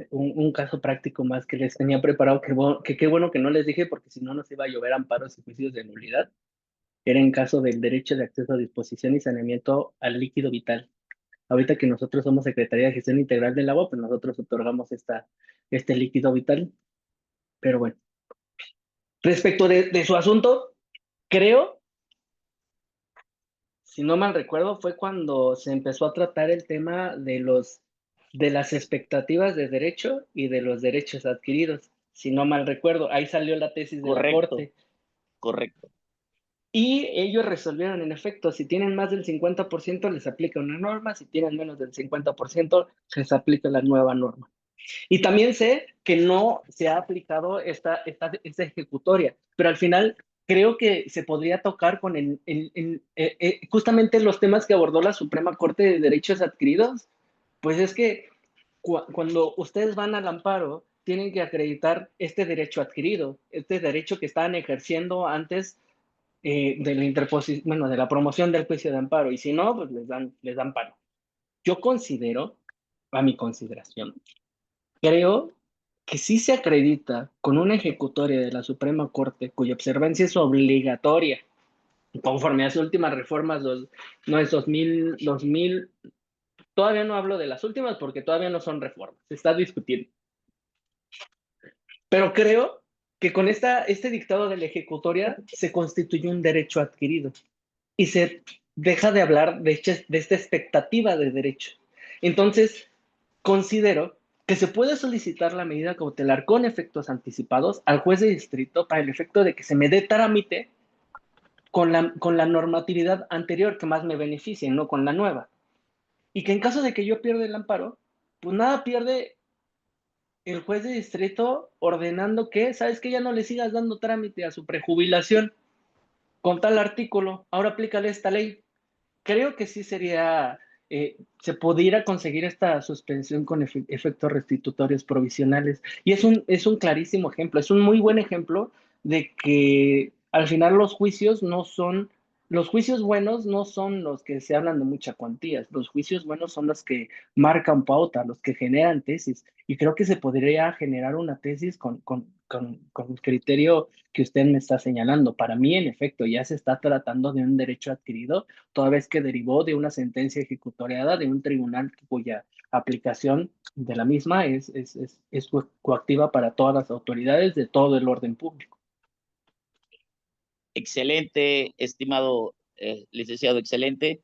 un caso práctico más que les tenía preparado, que qué bueno que no les dije, porque si no nos iba a llover amparos y juicios de nulidad. Era en caso del derecho de acceso a disposición y saneamiento al líquido vital. Ahorita que nosotros somos Secretaría de Gestión Integral del Agua, pues nosotros otorgamos este líquido vital. Pero bueno, respecto de su asunto, creo, si no mal recuerdo, fue cuando se empezó a tratar el tema de las expectativas de derecho y de los derechos adquiridos. Si no mal recuerdo, ahí salió la tesis de la Corte. Correcto. Y ellos resolvieron, en efecto, si tienen más del 50% les aplica una norma, si tienen menos del 50% les aplica la nueva norma. Y también sé que no se ha aplicado esta ejecutoria, pero al final creo que se podría tocar con justamente los temas que abordó la Suprema Corte de Derechos Adquiridos. Pues es que cuando ustedes van al amparo, tienen que acreditar este derecho adquirido, este derecho que estaban ejerciendo antes de de la promoción del juicio de amparo, y si no, pues les dan paro. Yo considero, a mi consideración, creo que sí se acredita con una ejecutoria de la Suprema Corte, cuya observancia es obligatoria, conforme a sus últimas reformas, no es 2000, todavía no hablo de las últimas porque todavía no son reformas, se está discutiendo. Pero creo que con este dictado de la ejecutoria se constituye un derecho adquirido y se deja de hablar de esta expectativa de derecho. Entonces, considero que se puede solicitar la medida cautelar con efectos anticipados al juez de distrito para el efecto de que se me dé trámite con la normatividad anterior que más me beneficie, no con la nueva. Y que en caso de que yo pierda el amparo, pues nada pierde el juez de distrito ordenando que, ¿sabes qué? Ya no le sigas dando trámite a su prejubilación con tal artículo, ahora aplícale esta ley. Creo que sí sería, se pudiera conseguir esta suspensión con efectos restitutorios provisionales. Y es un clarísimo ejemplo, es un muy buen ejemplo de que al final los juicios buenos no son los que se hablan de mucha cuantías, los juicios buenos son los que marcan pauta, los que generan tesis. Y creo que se podría generar una tesis con el criterio que usted me está señalando. Para mí, en efecto, ya se está tratando de un derecho adquirido toda vez que derivó de una sentencia ejecutoriada de un tribunal cuya aplicación de la misma es coactiva para todas las autoridades de todo el orden público. Excelente, estimado licenciado, excelente.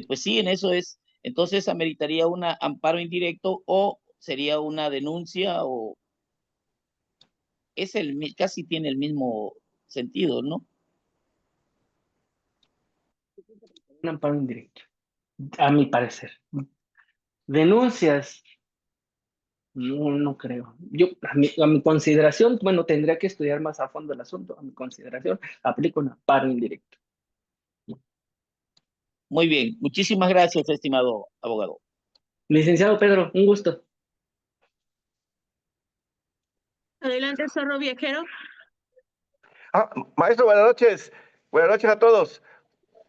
Pues sí, en eso es. Entonces, ameritaría un amparo indirecto o sería una denuncia o casi tiene el mismo sentido, ¿no? Un amparo indirecto, a mi parecer. Denuncias, no creo. Yo, a mi consideración, bueno, tendría que estudiar más a fondo el asunto. A mi consideración, aplico un amparo indirecto. Muy bien, muchísimas gracias, estimado abogado. Licenciado Pedro, un gusto. Adelante, Zorro Viajero. Maestro, buenas noches. Buenas noches a todos.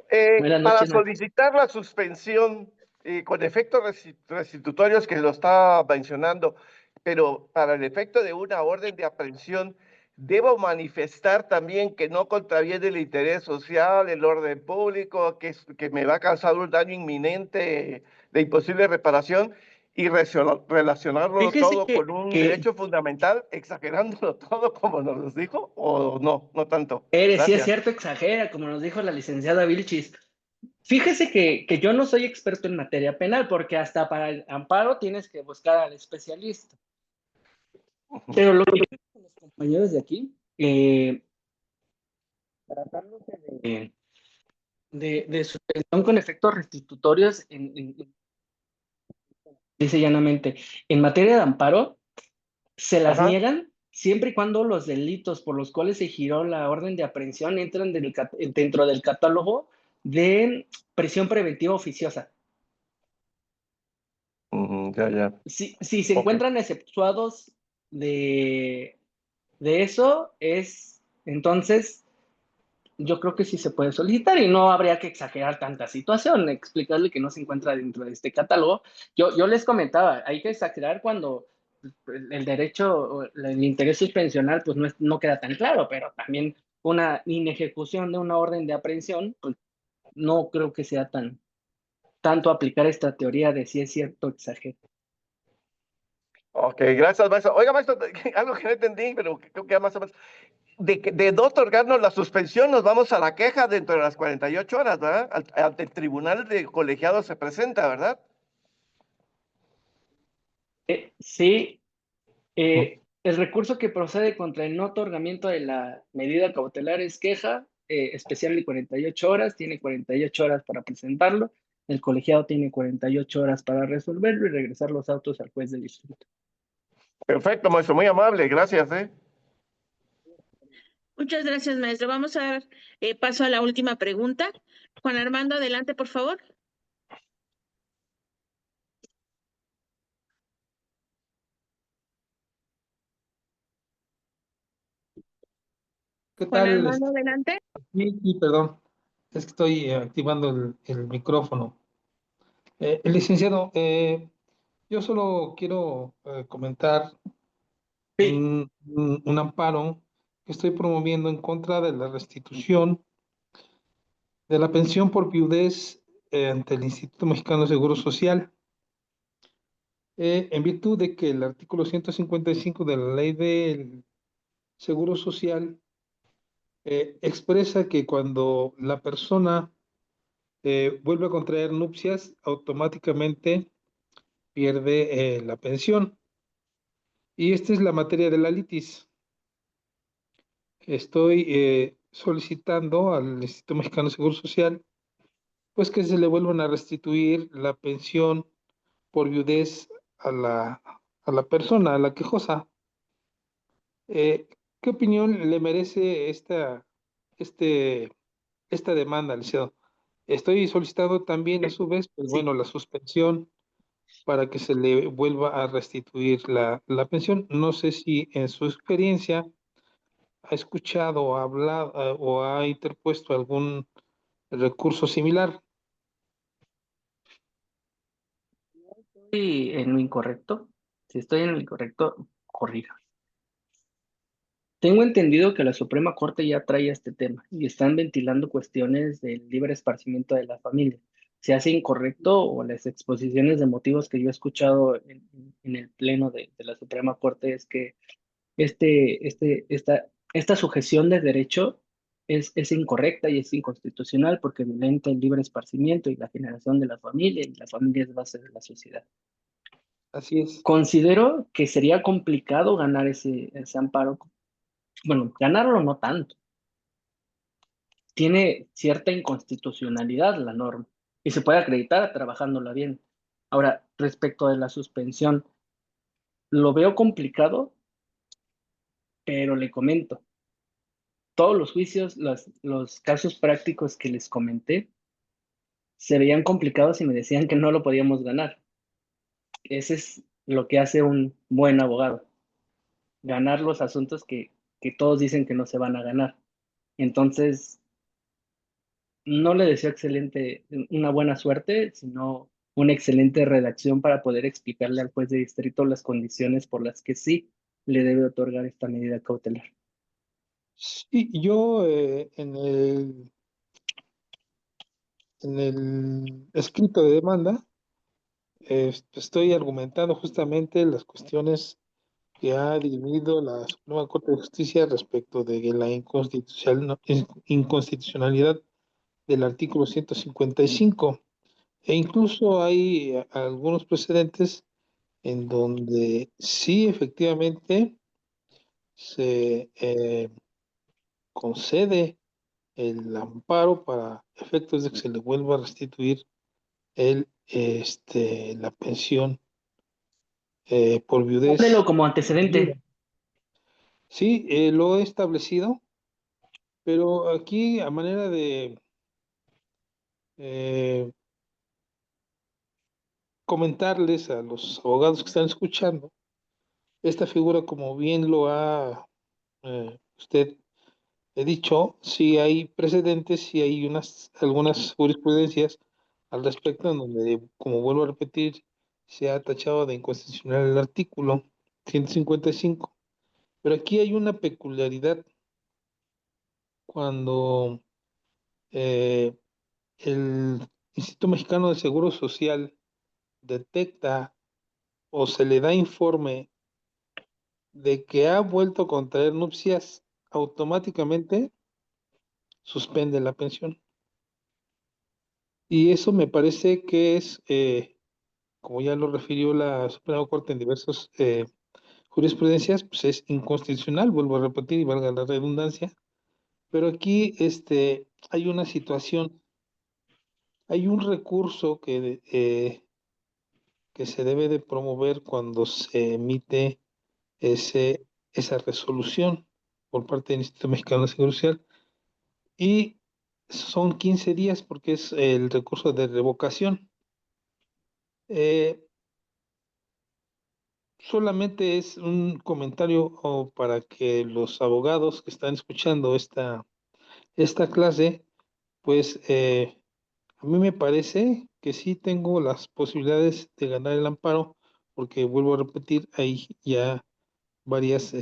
Buenas Para noches. solicitar la suspensión con efectos restitutorios que lo está mencionando, pero para el efecto de una orden de aprehensión, debo manifestar también que no contraviene el interés social, el orden público, que me va a causar un daño inminente de imposible reparación y relacionarlo Fíjese todo con un derecho fundamental, exagerándolo todo como nos dijo, o no tanto. Sí es Gracias. cierto, exagera, como nos dijo la licenciada Vilchis. Fíjese que yo no soy experto en materia penal, porque hasta para el amparo tienes que buscar al especialista. Pero lo que compañeros de aquí, tratándose de suspensión con efectos restitutorios, dice llanamente, en materia de amparo, se las Ajá. niegan siempre y cuando los delitos por los cuales se giró la orden de aprehensión entran dentro del catálogo de prisión preventiva oficiosa. Ya, ya. Si se Ok. encuentran exceptuados de eso, entonces yo creo que sí se puede solicitar y no habría que exagerar tanta situación, explicarle que no se encuentra dentro de este catálogo. Yo les comentaba, hay que exagerar cuando el derecho, el interés suspensional, pues no queda tan claro, pero también una inejecución de una orden de aprehensión, pues no creo que sea tanto aplicar esta teoría de si es cierto exagero. Ok, gracias, maestro. Oiga, maestro, algo que no entendí, pero creo que ya más o menos. De no otorgarnos la suspensión, nos vamos a la queja dentro de las 48 horas, ¿verdad? Ante el tribunal de colegiado se presenta, ¿verdad? Sí, el recurso que procede contra el no otorgamiento de la medida cautelar es queja especial de 48 horas, tiene 48 horas para presentarlo, el colegiado tiene 48 horas para resolverlo y regresar los autos al juez del distrito. Perfecto, maestro, muy amable, gracias, ¿eh? Muchas gracias, maestro. Vamos a dar paso a la última pregunta. Juan Armando, adelante, por favor. ¿Qué Juan tal? Armando, adelante. Sí, perdón, es que estoy activando el micrófono. Licenciado, yo solo quiero comentar Sí, un amparo que estoy promoviendo en contra de la restitución de la pensión por viudez ante el Instituto Mexicano de Seguro Social, en virtud de que el artículo 155 de la Ley del Seguro Social expresa que cuando la persona vuelve a contraer nupcias, automáticamente pierde la pensión. Y esta es la materia de la litis. Estoy solicitando al Instituto Mexicano de Seguro Social, pues que se le vuelvan a restituir la pensión por viudez a la persona, a la quejosa. ¿Qué opinión le merece este, esta demanda, licenciado? Estoy solicitando también, a su vez, pues sí. bueno, la suspensión para que se le vuelva a restituir la pensión. No sé si en su experiencia ha escuchado o ha hablado o ha interpuesto algún recurso similar. Estoy en lo incorrecto. Si estoy en lo incorrecto, corrija. Tengo entendido que la Suprema Corte ya trae este tema y están ventilando cuestiones del libre esparcimiento de la familia. ¿Se hace incorrecto o las exposiciones de motivos que yo he escuchado en el pleno de la Suprema Corte es que esta sujeción de derecho es incorrecta y es inconstitucional porque violenta el libre esparcimiento y la generación de la familia y la familia es base de la sociedad? Así es. Considero que sería complicado ganar ese amparo. Bueno, ganarlo no tanto. Tiene cierta inconstitucionalidad la norma y se puede acreditar trabajándola bien. Ahora, respecto de la suspensión, lo veo complicado, pero le comento, todos los juicios, los casos prácticos que les comenté, se veían complicados y me decían que no lo podíamos ganar. Ese es lo que hace un buen abogado, ganar los asuntos que todos dicen que no se van a ganar. Entonces, no le deseo una buena suerte, sino una excelente redacción para poder explicarle al juez de distrito las condiciones por las que sí le debe otorgar esta medida cautelar. Sí, yo en el escrito de demanda estoy argumentando justamente las cuestiones que ha dirimido la Suprema Corte de Justicia respecto de la inconstitucionalidad del artículo 155. E incluso hay algunos precedentes en donde sí, efectivamente, se concede el amparo para efectos de que se le vuelva a restituir la pensión por viudez. Pónelo como antecedente. Sí, lo he establecido, pero aquí a manera de comentarles a los abogados que están escuchando, esta figura, como bien lo ha usted dicho, sí hay precedentes, sí hay algunas jurisprudencias al respecto, en donde, como vuelvo a repetir, se ha tachado de inconstitucional el artículo 155. Pero aquí hay una peculiaridad cuando el Instituto Mexicano de Seguro Social detecta o se le da informe de que ha vuelto a contraer nupcias, automáticamente suspende la pensión. Y eso me parece que es, como ya lo refirió la Suprema Corte en diversas jurisprudencias, pues es inconstitucional, vuelvo a repetir y valga la redundancia. Pero aquí hay una situación, hay un recurso que se debe de promover cuando se emite esa resolución por parte del Instituto Mexicano de Seguro Social, y son 15 días porque es el recurso de revocación. Solamente es un comentario para que los abogados que están escuchando esta clase, pues a mí me parece que sí tengo las posibilidades de ganar el amparo, porque vuelvo a repetir, hay ya varias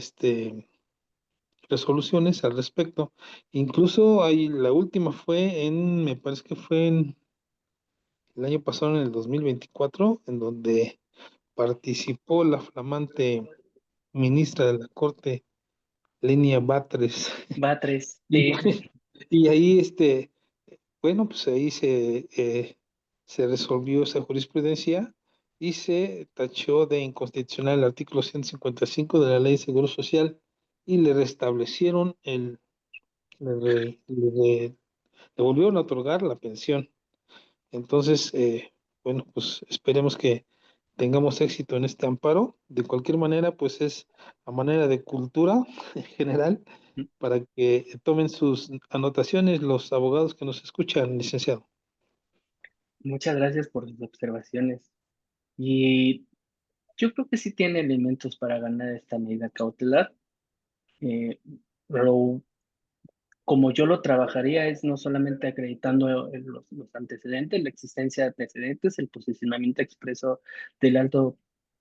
resoluciones al respecto. Incluso la última me parece que fue en el año pasado, en el 2024, en donde participó la flamante ministra de la Corte, Lenia Batres. Batres. Y ahí, bueno, pues ahí se resolvió esa jurisprudencia y se tachó de inconstitucional el artículo 155 de la Ley de Seguro Social, y le restablecieron le volvieron a otorgar la pensión. Entonces, bueno, pues esperemos que tengamos éxito en este amparo. De cualquier manera, pues es a manera de cultura en general, para que tomen sus anotaciones los abogados que nos escuchan, licenciado. Muchas gracias por sus observaciones. Y yo creo que sí tiene elementos para ganar esta medida cautelar. Pero como yo lo trabajaría es no solamente acreditando los antecedentes, la existencia de antecedentes, el posicionamiento expreso del Alto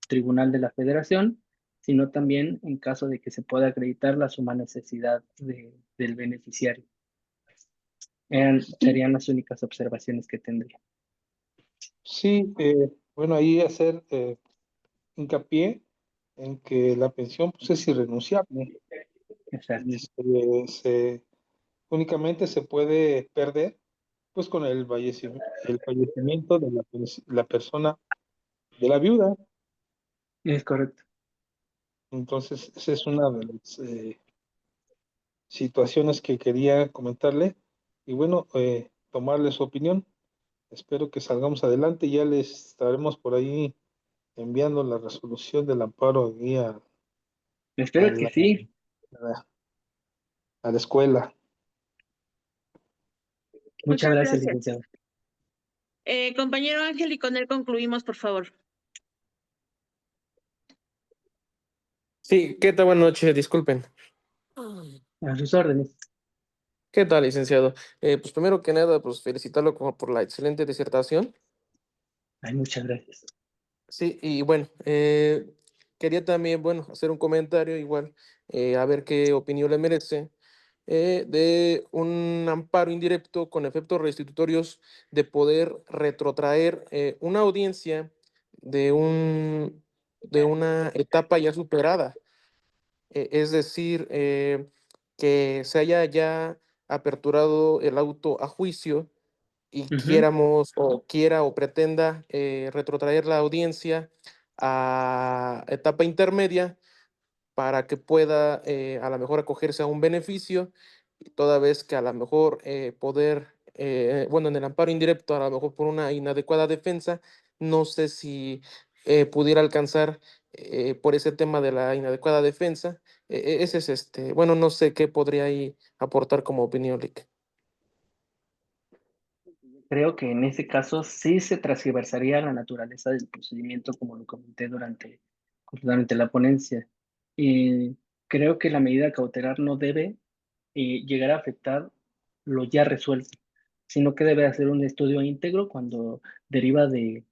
Tribunal de la Federación, sino también en caso de que se pueda acreditar la suma necesidad del beneficiario. Serían las únicas observaciones que tendría. Sí, bueno, ahí hacer hincapié en que la pensión, pues, es irrenunciable, Exacto. y únicamente se puede perder, pues, con el fallecimiento de la persona, de la viuda. Es correcto. Entonces, esa es una de las situaciones que quería comentarle, y bueno, tomarle su opinión. Espero que salgamos adelante. Ya les estaremos por ahí enviando la resolución del amparo aquí a Espero que la, sí. a la escuela. Muchas Muchas gracias, gracias. licenciado. Compañero Ángel, y con él concluimos, por favor. Sí, ¿qué tal? Buenas noches, disculpen. A sus órdenes. ¿Qué tal, licenciado? Pues primero que nada, pues felicitarlo por la excelente disertación. Ay, muchas gracias. Sí, y bueno, quería también, bueno, hacer un comentario igual, a ver qué opinión le merece, de un amparo indirecto con efectos restitutorios de poder retrotraer una audiencia de de una etapa ya superada. Es decir, que se haya ya aperturado el auto a juicio y Ujú. quiera o pretenda retrotraer la audiencia a etapa intermedia para que pueda a lo mejor acogerse a un beneficio, toda vez que a lo mejor bueno, en el amparo indirecto, a lo mejor por una inadecuada defensa, no sé si pudiera alcanzar por ese tema de la inadecuada defensa. Ese es bueno, no sé qué podría ahí aportar como opinión, Rick. Creo que en ese caso sí se transgiversaría la naturaleza del procedimiento, como lo comenté durante la ponencia. Y creo que la medida cautelar no debe llegar a afectar lo ya resuelto, sino que debe hacer un estudio íntegro cuando deriva de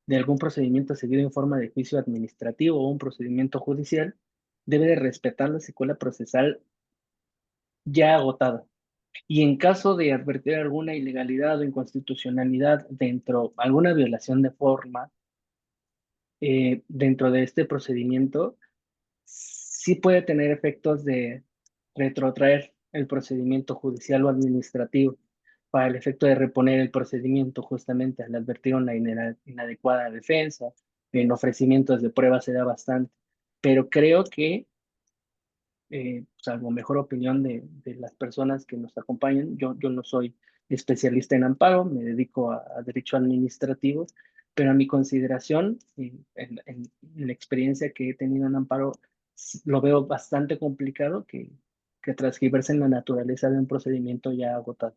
algún procedimiento seguido en forma de juicio administrativo o un procedimiento judicial, debe de respetar la secuela procesal ya agotada. Y en caso de advertir alguna ilegalidad o inconstitucionalidad alguna violación de forma dentro de este procedimiento, sí puede tener efectos de retrotraer el procedimiento judicial o administrativo para el efecto de reponer el procedimiento justamente al advertir una inadecuada defensa. En ofrecimientos de pruebas se da bastante, pero creo que salvo mejor opinión de las personas que nos acompañan. Yo no soy especialista en amparo, me dedico a derecho administrativo, pero a mi consideración, en la experiencia que he tenido en amparo, lo veo bastante complicado que transgiversen la naturaleza de un procedimiento ya agotado.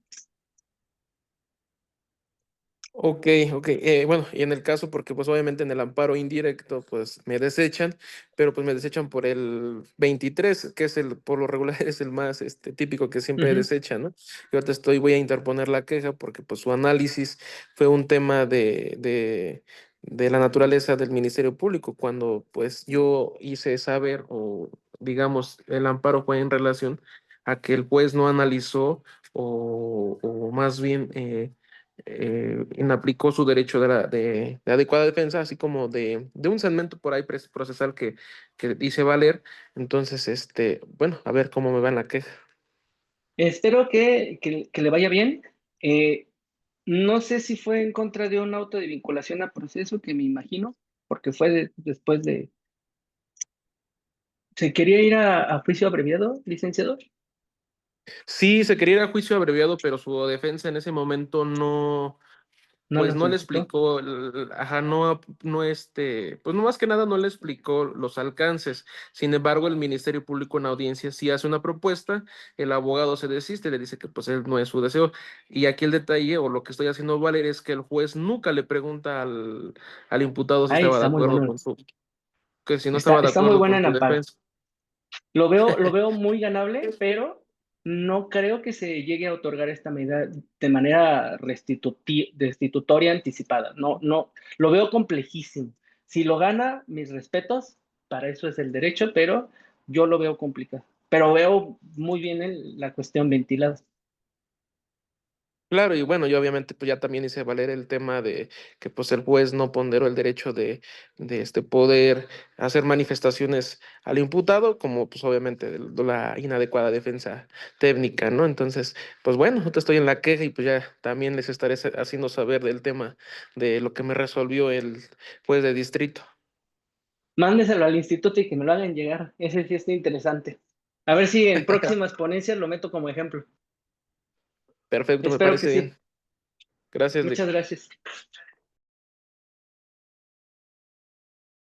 Ok, ok. Bueno, y en el caso, porque pues obviamente en el amparo indirecto, pues me desechan, pero pues me desechan por el 23, que es por lo regular es el más típico que siempre Ujú. desechan, ¿no? Yo te voy a interponer la queja porque pues su análisis fue un tema de la naturaleza del Ministerio Público, cuando pues yo hice saber, o digamos, el amparo fue en relación a que el juez no analizó o más bien inaplicó su derecho de adecuada defensa, así como de un segmento por ahí procesal que dice valer. Entonces, bueno, a ver cómo me va en la queja. Espero que le vaya bien. No sé si fue en contra de un auto de vinculación a proceso, que me imagino, porque fue después de... ¿Se quería ir a juicio abreviado, licenciado? Sí, se quería ir a juicio abreviado, pero su defensa en ese momento no, No pues lo no le solicitó. explicó, ajá, no, pues no más que nada no le explicó los alcances. Sin embargo, el Ministerio Público en audiencia sí hace una propuesta, el abogado se desiste, le dice que pues él no es su deseo. Y aquí el detalle, o lo que estoy haciendo valer, es que el juez nunca le pregunta al imputado si Ay, estaba de está muy acuerdo bueno. con que si no estaba de Está muy acuerdo buena con en su amparo. defensa. Lo veo muy ganable, pero no creo que se llegue a otorgar esta medida de manera restitutoria anticipada. No, no, lo veo complejísimo. Si lo gana, mis respetos, para eso es el derecho, pero yo lo veo complicado. Pero veo muy bien la cuestión ventilada. Claro, y bueno, yo obviamente pues ya también hice valer el tema de que pues el juez no ponderó el derecho de poder hacer manifestaciones al imputado, como pues obviamente de la inadecuada defensa técnica, ¿no? Entonces, pues bueno, yo estoy en la queja y pues ya también les estaré haciendo saber del tema de lo que me resolvió el juez de distrito. Mándeselo al instituto y que me lo hagan llegar. Ese sí está interesante. A ver si en próximas ponencias lo meto como ejemplo. Perfecto, me Espero que parece bien. sí. Gracias, Muchas Lick. gracias.